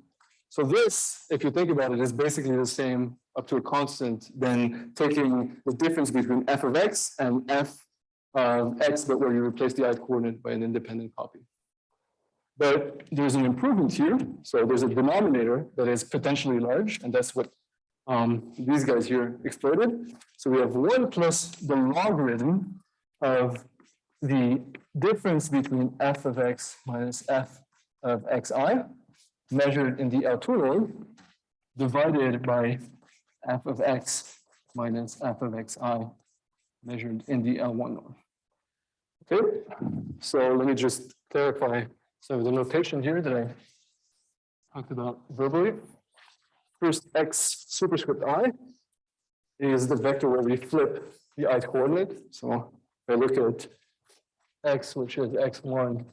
So this, if you think about it, is basically the same up to a constant than taking the difference between f of x and f of x, but where you replace the I-coordinate by an independent copy. But there's an improvement here. So there's a denominator that is potentially large, and that's what these guys here exploited. So we have 1 plus the logarithm of the difference between f of x minus f of xi, measured in the L2 norm, divided by f of x minus f of xi, measured in the L1 norm. Okay, so let me just clarify some of the notation here that I talked about verbally. First, x superscript I is the vector where we flip the I coordinate. So if I look at x, which is x1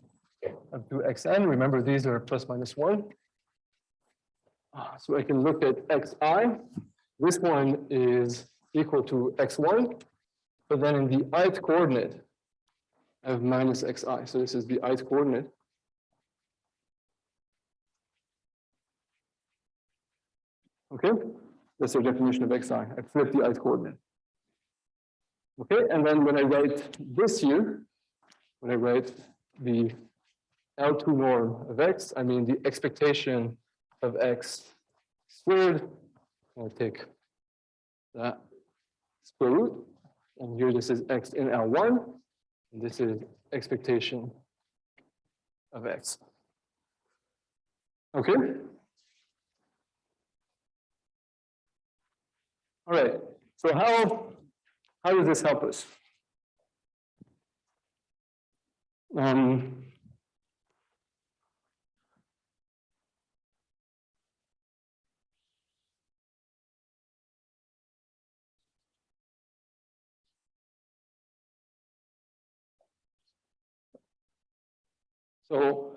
up to xn, remember these are plus minus 1. So I can look at xi. This one is equal to x1, but then in the ith coordinate, I have minus xi. So this is the ith coordinate. Okay, that's our definition of xi. I flip the ith coordinate. Okay, and then when I write this here, when I write the L2 norm of x, I mean the expectation of x squared. I'll take that square root, and here this is x in L1, and this is expectation of x. Okay? All right, so how does this help us? So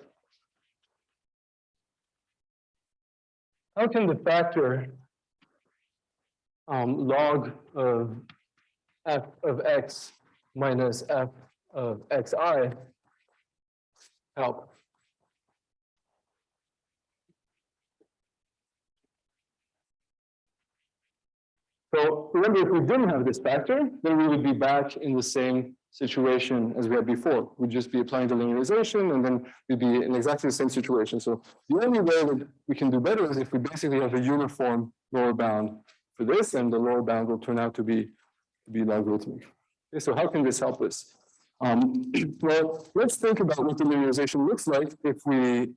how can the factor log of f of x minus f of xi help? So remember, if we didn't have this factor, then we would be back in the same situation as we had before. We'd just be applying the linearization, and then we'd be in exactly the same situation. So the only way that we can do better is if we basically have a uniform lower bound for this, and the lower bound will turn out to be logarithmic. Okay, so how can this help us? Well, let's think about what the linearization looks like if we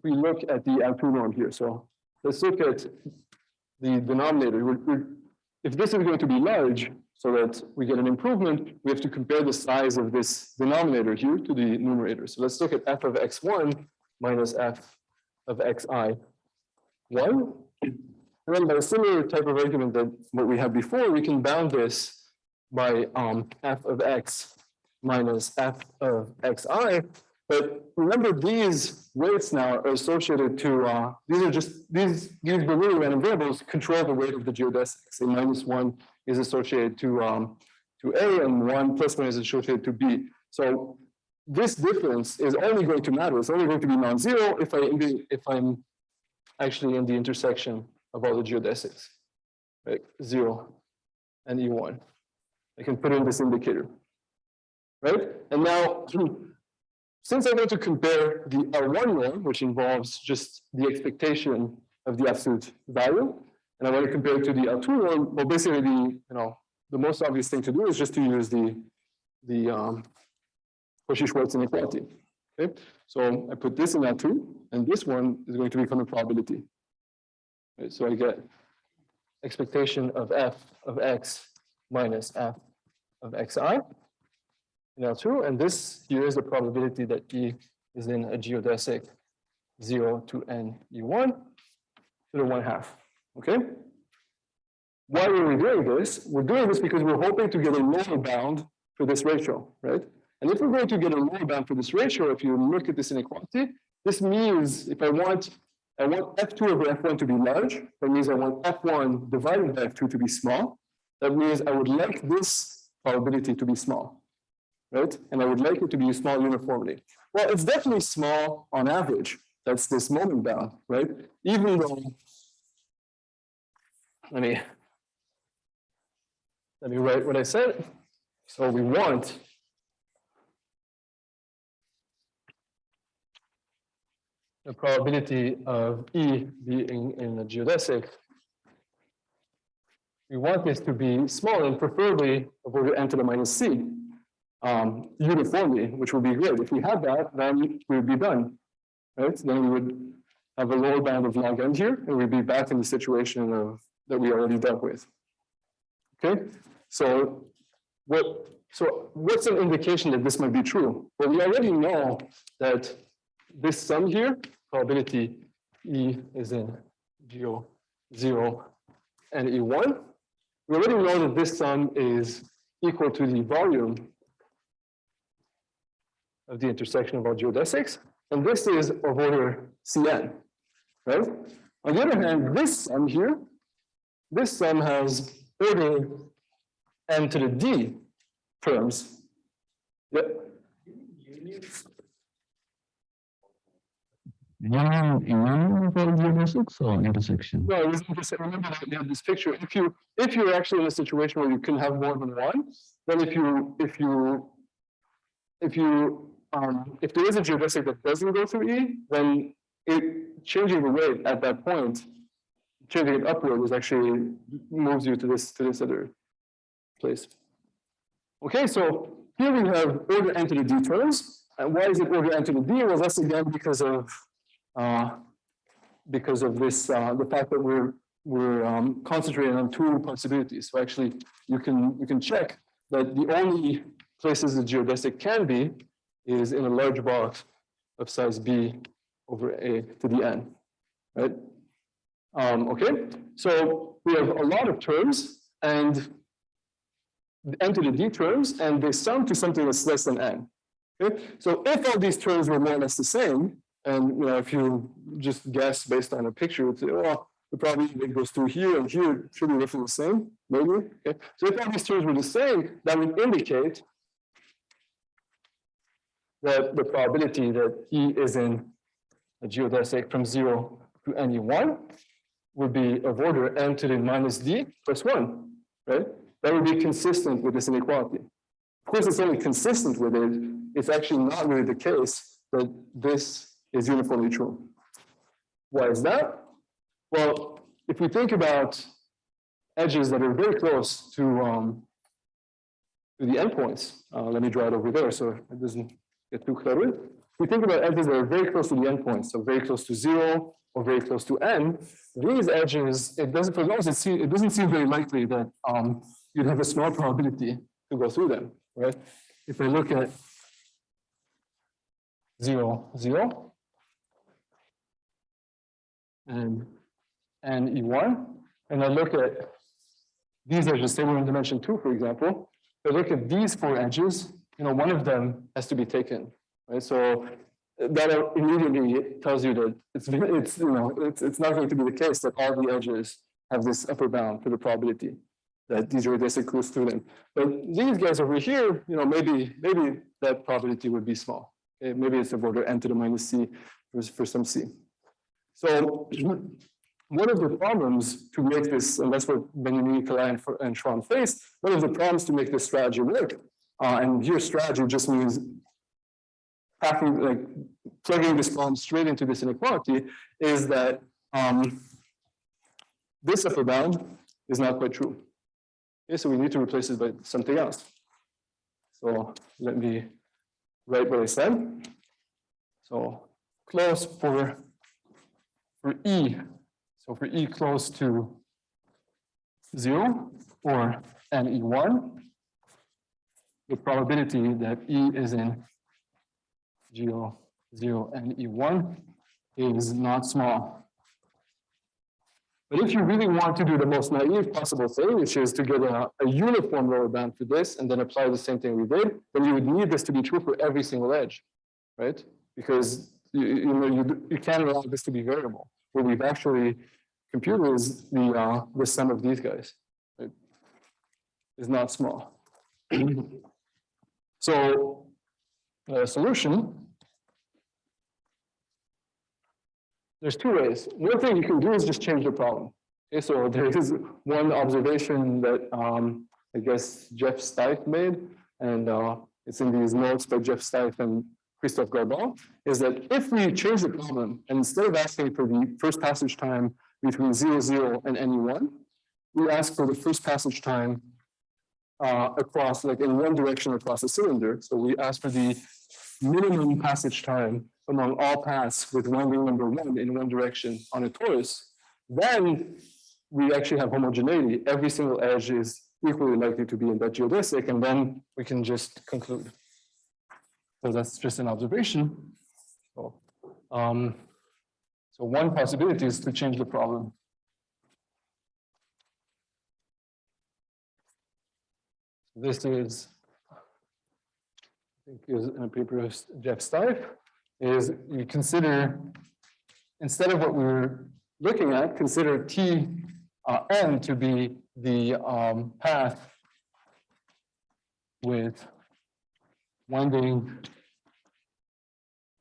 look at the L2 norm here. So let's look at the denominator. If this is going to be large, so that we get an improvement, we have to compare the size of this denominator here to the numerator. So let's look at f of x1 minus f of xi1. And then by a similar type of argument that what we had before, we can bound this by f of x minus f of xi. But remember, these weights now are associated to, these are just, these below random variables control the weight of the geodesics. A -1 is associated to A, and 1 plus 1 is associated to B. So this difference is only going to matter. It's only going to be non-zero if I'm actually in the intersection of all the geodesics, right? 0 and E1. I can put in this indicator, right? And now, since I want to compare the L1 norm, which involves just the expectation of the absolute value, and I want to compare it to the L2 norm, well, basically the most obvious thing to do is just to use the Cauchy-Schwarz inequality. Okay, so I put this in L2, and this one is going to become a probability. Right? So I get expectation of f of x minus f of xi in L2, and this here is the probability that E is in a geodesic 0 to n E1 to the 1/2. Okay? Why are we doing this? We're doing this because we're hoping to get a lower bound for this ratio, right? And if we're going to get a lower bound for this ratio, if you look at this inequality, this means if I want I want F2 over F1 to be large. That means I want F1 divided by F2 to be small. That means I would like this probability to be small, right? And I would like it to be small uniformly. Well, it's definitely small on average. That's this moment bound, right? Even though, let me write what I said. So we want the probability of E being in a geodesic. We want this to be small and preferably of order n to the minus c uniformly, which would be great. If we had that, then we would be done, right? Then we would have a lower bound of log n here, and we'd be back in the situation of that we already dealt with. Okay, so what's an indication that this might be true? Well, we already know that this sum here, probability E is in Geo 0 and E1. We already know that this sum is equal to the volume of the intersection of all geodesics, and this is of order Cn, right? On the other hand, this sum here, this sum has order n to the d terms. Yep. Union of all geodesics or intersection? No, it was interesting. Remember that we have this picture. If you're actually in a situation where you can have more than one, then if there is a geodesic that doesn't go through E, then changing the weight at that point, changing it upward, is actually moves you to this other place. Okay, so here we have order n to the d terms. And why is it order n to the d? Well, that's again because of this the fact that we're concentrating on two possibilities. So actually, you can check that the only places the geodesic can be is in a large box of size b over a to the n, right? Okay, so we have a lot of terms and n to the d terms, and they sum to something that's less than n. Okay, so if all these terms were more or less the same, and if you just guess based on a picture, you'd say, well, the probability goes through here and here, it should be roughly the same, maybe. Okay, so if all these terms were the same, that would indicate that the probability that E is in a geodesic from 0 to NE1 would be of order n to the minus d plus 1, right? That would be consistent with this inequality. Of course, it's only consistent with it. It's actually not really the case that this is uniformly true. Why is that? Well, if we think about edges that are very close to the endpoints, let me draw it over there so it doesn't get too cluttered. If we think about edges that are very close to the endpoints, so very close to 0 or very close to n, these edges, it doesn't seem very likely that you'd have a small probability to go through them, right? If I look at 0, 0, and E1, and I look at these edges, say we're in dimension 2, for example, if I look at these 4 edges, one of them has to be taken, right? So that immediately tells you that it's not going to be the case that all the edges have this upper bound for the probability that these geodesic goes through them. But these guys over here, maybe that probability would be small. Okay? Maybe it's of order n to the minus c for some c. So one of the problems to make this, and that's what Benjamin and Schwann faced, one of the problems to make this strategy work, and here strategy just means plugging this problem straight into this inequality, is that this upper bound is not quite true. Okay, so we need to replace it by something else. So let me write what I said. So close for E. So for E close to 0 or NE1, the probability that E is in Geo 0 and E1 is not small. But if you really want to do the most naive possible thing, which is to get a uniform lower bound for this and then apply the same thing we did, then you would need this to be true for every single edge, right? Because you can't allow this to be variable. what we've actually computed is the sum of these guys. Right? Is not small. So the solution, there's two ways. One thing you can do is just change the problem. Okay, so there is one observation that I guess Jeff Steif made, and it's in these notes by Jeff Steif and Christophe Garbon, is that if we change the problem, and instead of asking for the first passage time between 0, 0 and any one, we ask for the first passage time across, like in one direction across the cylinder. So we ask for the minimum passage time among all paths with winding number 1 in one direction on a torus. Then we actually have homogeneity. Every single edge is equally likely to be in that geodesic, and then we can just conclude. So that's just an observation. So, so one possibility is to change the problem. This is, I think, is in a paper of Jeff Steif, is you consider, instead of what we were looking at, consider T n to be the path with winding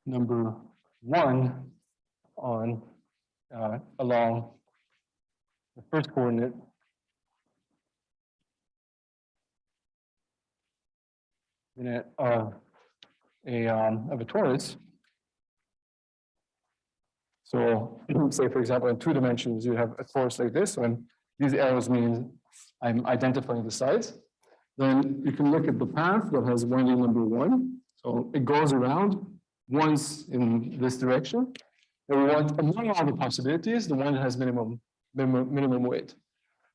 number 1 on along the first coordinate of a torus. So say, for example, in 2 dimensions, you have a torus like this, when these arrows mean I'm identifying the size. Then you can look at the path that has winding number 1. So it goes around once in this direction. And we want, among all the possibilities, the one that has minimum weight.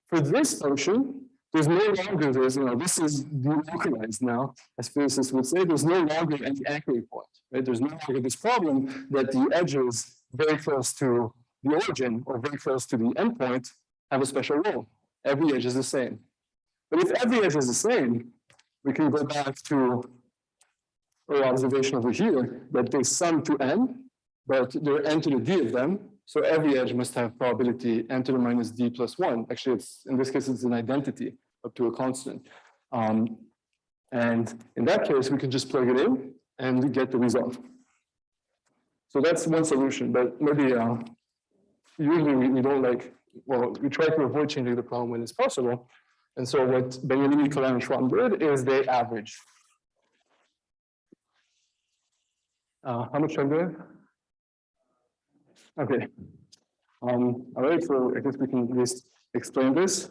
For this function, there's no longer, this is delocalized now, as physicists would say, there's no longer any anchoring point, right? There's no longer this problem that the edges very close to the origin or very close to the endpoint have a special role. Every edge is the same. But if every edge is the same, we can go back to our observation over here that they sum to n, but there are n to the d of them. So every edge must have probability n to the minus d plus 1. Actually, it's in this case, it's an identity up to a constant. And in that case, we can just plug it in and get the result. So that's one solution, but maybe usually we don't like, well, we try to avoid changing the problem when it's possible. And so what Benjamin, Colin, and Schwann did is they average. How much time do I have? Okay. All right, so I guess we can at least explain this.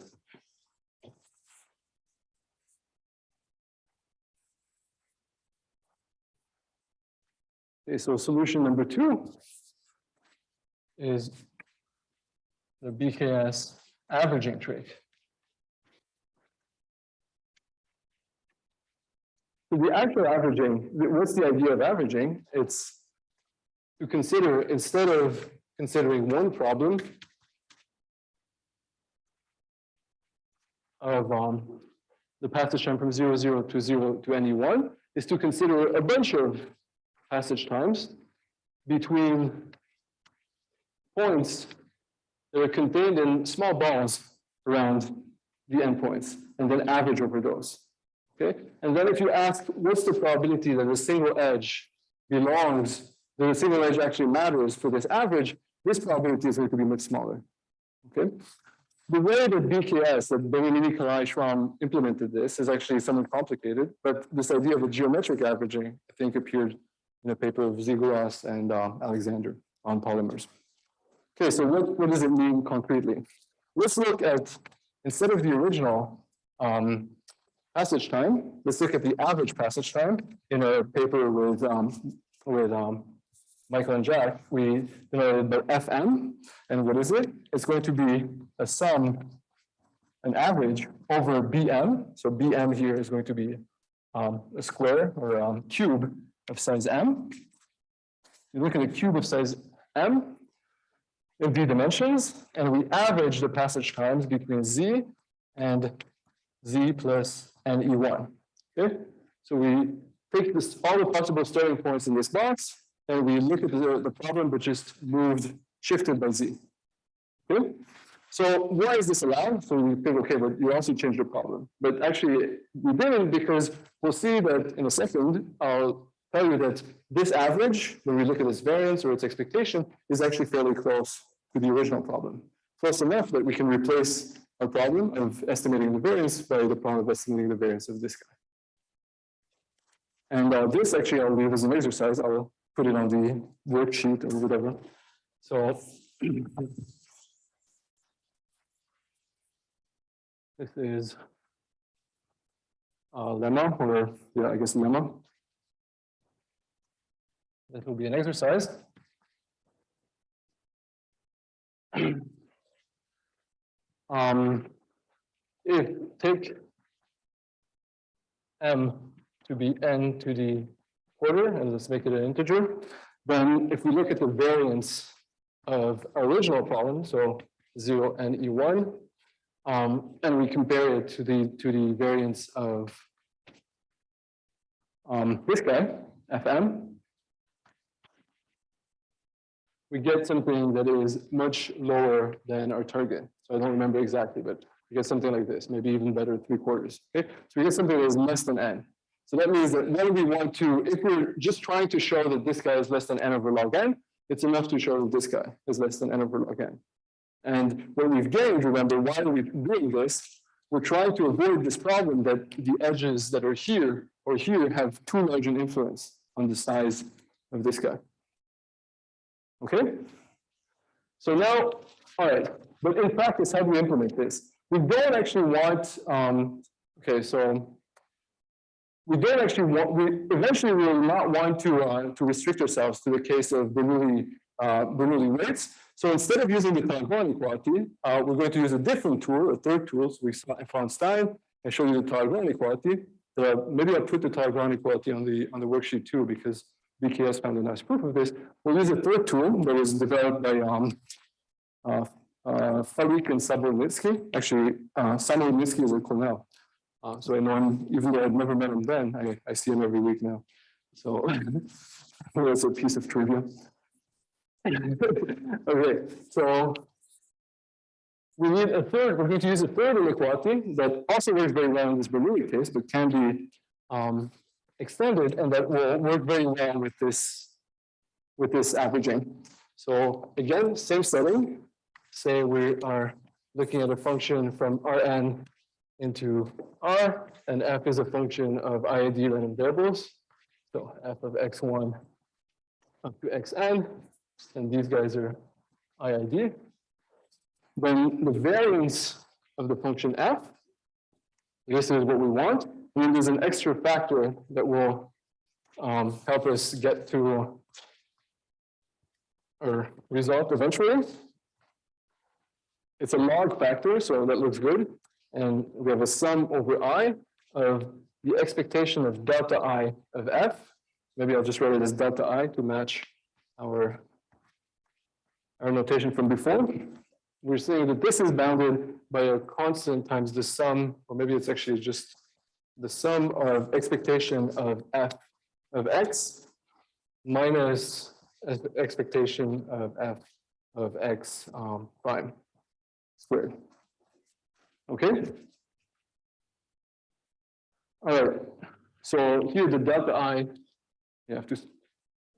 Okay, so solution number 2 is the BKS averaging trick. So the actual averaging, what's the idea of averaging? It's to consider, instead of considering one problem of the passage time from 0, 0 to 0 to any 1, is to consider a bunch of passage times between points that are contained in small balls around the endpoints, and then average over those. Okay, and then if you ask what's the probability that a single edge belongs, that a single edge actually matters for this average, this probability is going to be much smaller. Okay, the way that BKS, that Benjamin, Colin, Schwann implemented this is actually somewhat complicated, but this idea of a geometric averaging, I think, appeared in a paper of Zigouras and Alexander on polymers. Okay, so what does it mean concretely? Let's look at, instead of the original passage time, let's look at the average passage time in a paper with Michael and Jack. We denoted by Fm, and what is it? It's going to be a sum, an average over Bm. So Bm here is going to be a square or a cube of size m. You look at a cube of size m in v dimensions, and we average the passage times between z and z plus ne1. Okay, so we take this, all the possible starting points in this box, and we look at the problem, but just moved shifted by z. Okay? So why is this allowed? So we think, okay, but you also changed the problem. But actually, we didn't, because we'll see that in a second. I'll tell you that this average, when we look at its variance or its expectation, is actually fairly close to the original problem. Close enough that we can replace our problem of estimating the variance by the problem of estimating the variance of this guy. And this actually I'll leave as an exercise. I'll put it on the worksheet or whatever. So this is Lemma, or yeah, I guess Lemma. That will be an exercise. If take m to be n to the quarter, and let's make it an integer, then if we look at the variance of our original problem, so 0 and E1, and we compare it to the variance of this guy, Fm, we get something that is much lower than our target. So I don't remember exactly, but we get something like this, maybe even better, 3/4. Okay, so we get something that is less than n. So that means that when we want to, if we're just trying to show that this guy is less than n over log n, it's enough to show that this guy is less than n over log n. And what we've gained, remember, why are we doing this? We're trying to avoid this problem that the edges that are here or here have too large an influence on the size of this guy. Okay? So now, all right, but in practice, how do we implement this? We don't actually want, okay, so we don't actually want, eventually we will not want to restrict ourselves to the case of Bernoulli weights. So instead of using the Talagrand inequality, we're going to use a different tool, a third tool. So we saw Efron Stein and show you the Talagrand inequality. Maybe I'll put the Talagrand inequality on the worksheet too, because BKS found a nice proof of this. We'll use a third tool that was developed by Philippe and Sabornitsky. Actually, Sabornitsky is at Cornell. So I know him, even though I'd never met him then, I see him every week now. So that's a piece of trivia. Okay, so we need a third, we're going to use a third inequality that also works very well in this Bernoulli case, but can be extended, and that will work very well with this averaging. So again, same setting. Say we are looking at a function from Rn into R, and f is a function of IID random variables. So f of x1 up to xn, and these guys are IID. Then the variance of the function f, this is what we want. And then there's an extra factor that will help us get to our result eventually. It's a log factor, so that looks good. And we have a sum over I of the expectation of delta I of f. Maybe I'll just write it as delta I to match our notation from before. We're saying that this is bounded by a constant times the sum, or maybe it's actually just the sum of expectation of f of x minus expectation of f of x prime squared. Okay? All right. So here the delta I, you have to,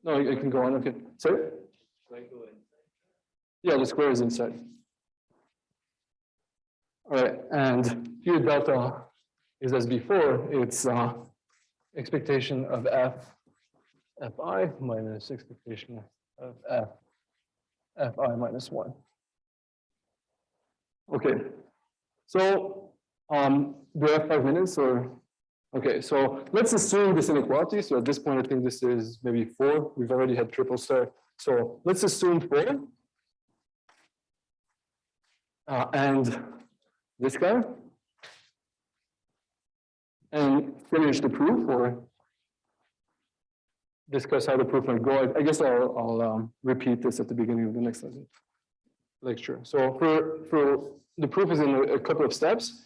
no, I can go on. Okay. Sorry? Yeah, the square is inside. All right. And here delta is as before, it's expectation of fi minus expectation of fi minus 1. Okay. So do I have 5 minutes or? Okay, so let's assume this inequality. So at this point, I think this is maybe 4. We've already had triple star. So let's assume 4. And this guy. And finish the proof or discuss how the proof might go. I guess I'll repeat this at the beginning of the next lecture. So for the proof is in a couple of steps.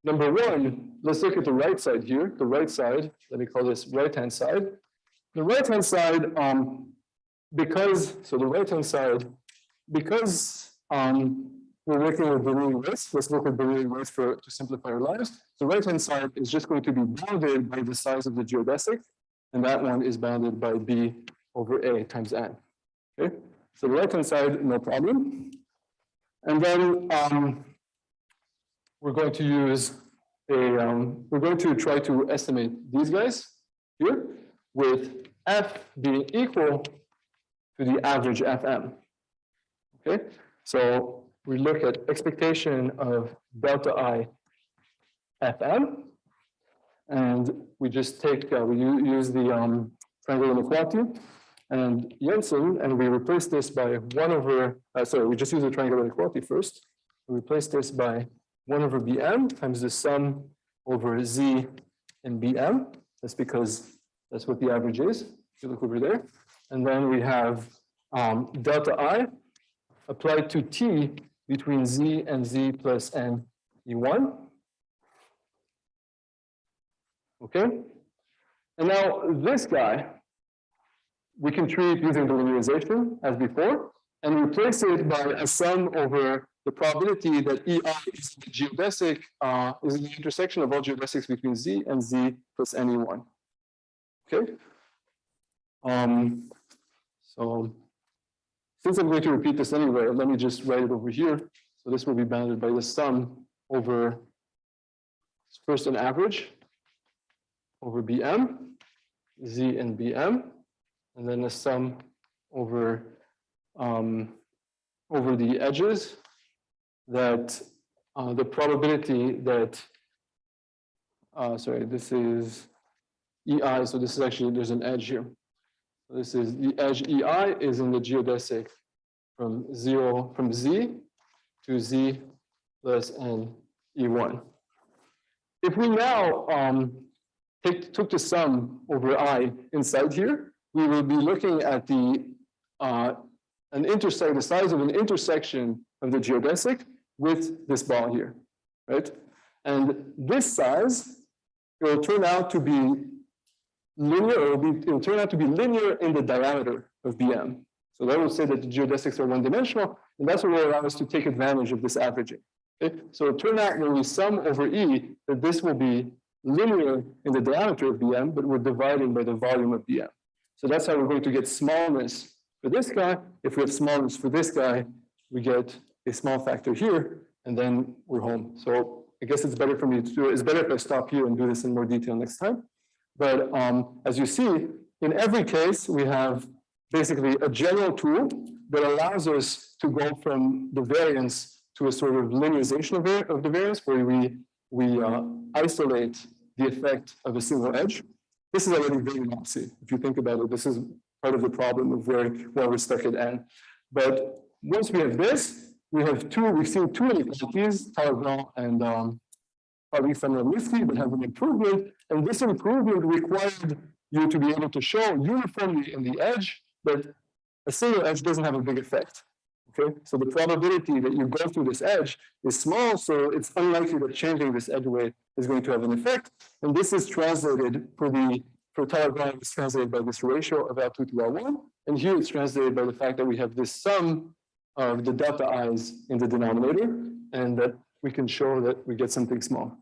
Number 1, let's look at the right side here. The right side, let me call this right-hand side. The right-hand side, the right-hand side, because we're working with Bernoulli rates, let's look at Bernoulli rates to simplify our lives. The right-hand side is just going to be bounded by the size of the geodesic, and that one is bounded by B over A times N. Okay, so the right-hand side, no problem. And then we're going to use we're going to try to estimate these guys here with F being equal to the average FM. Okay, so we look at expectation of delta I FM, and we just take, we use the triangle inequality and Hanson, and we replace this by 1 over, sorry, we just use the triangle inequality first. We replace this by 1 over Bm times the sum over Z and Bm. That's because that's what the average is. If you look over there. And then we have delta I applied to T between Z and Z plus N E1. Okay. And now this guy, we can treat using the linearization as before, and replace it by a sum over the probability that EI is the geodesic, is the intersection of all geodesics between Z and Z plus NE1. Okay. So since I'm going to repeat this anyway, let me just write it over here. So this will be bounded by the sum over first an average over Bm, Z and Bm, and then a sum over over the edges that the probability that sorry, this is EI, so this is actually, there's an edge here. So this is the edge EI is in the geodesic from Z to Z plus N E1. If we now took the sum over I inside here, we will be looking at the the size of an intersection of the geodesic with this ball here, right? And this size will turn out to be linear, it will turn out to be linear in the diameter of Bm. So that will say that the geodesics are one-dimensional, and that's what will allow us to take advantage of this averaging. Okay? So it turned out when we sum over E that this will be linear in the diameter of Bm, but we're dividing by the volume of Bm. So that's how we're going to get smallness for this guy. If we have smallness for this guy, we get a small factor here, and then we're home. So I guess it's better for me to do it. It's better if I stop here and do this in more detail next time. But as you see, in every case, we have basically a general tool that allows us to go from the variance to a sort of linearization of the variance, where we isolate the effect of a single edge. This is already very messy. If you think about it, this is part of the problem of where we're stuck at N. But once we have this, we've seen two inequalities, Talagrand and probably from Riemann that have an improvement. And this improvement required you to be able to show uniformly in the edge that a single edge doesn't have a big effect. Okay, so the probability that you go through this edge is small, so it's unlikely that changing this edge weight is going to have an effect. And this is translated for Talagrand, it's translated by this ratio of L2 to L1. And here it's translated by the fact that we have this sum of the delta i's in the denominator, and that we can show that we get something small.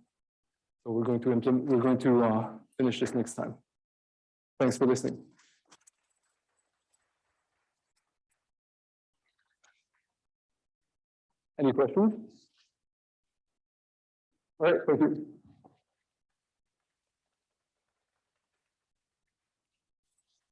So we're going to finish this next time. Thanks for listening. Any questions? All right, thank you.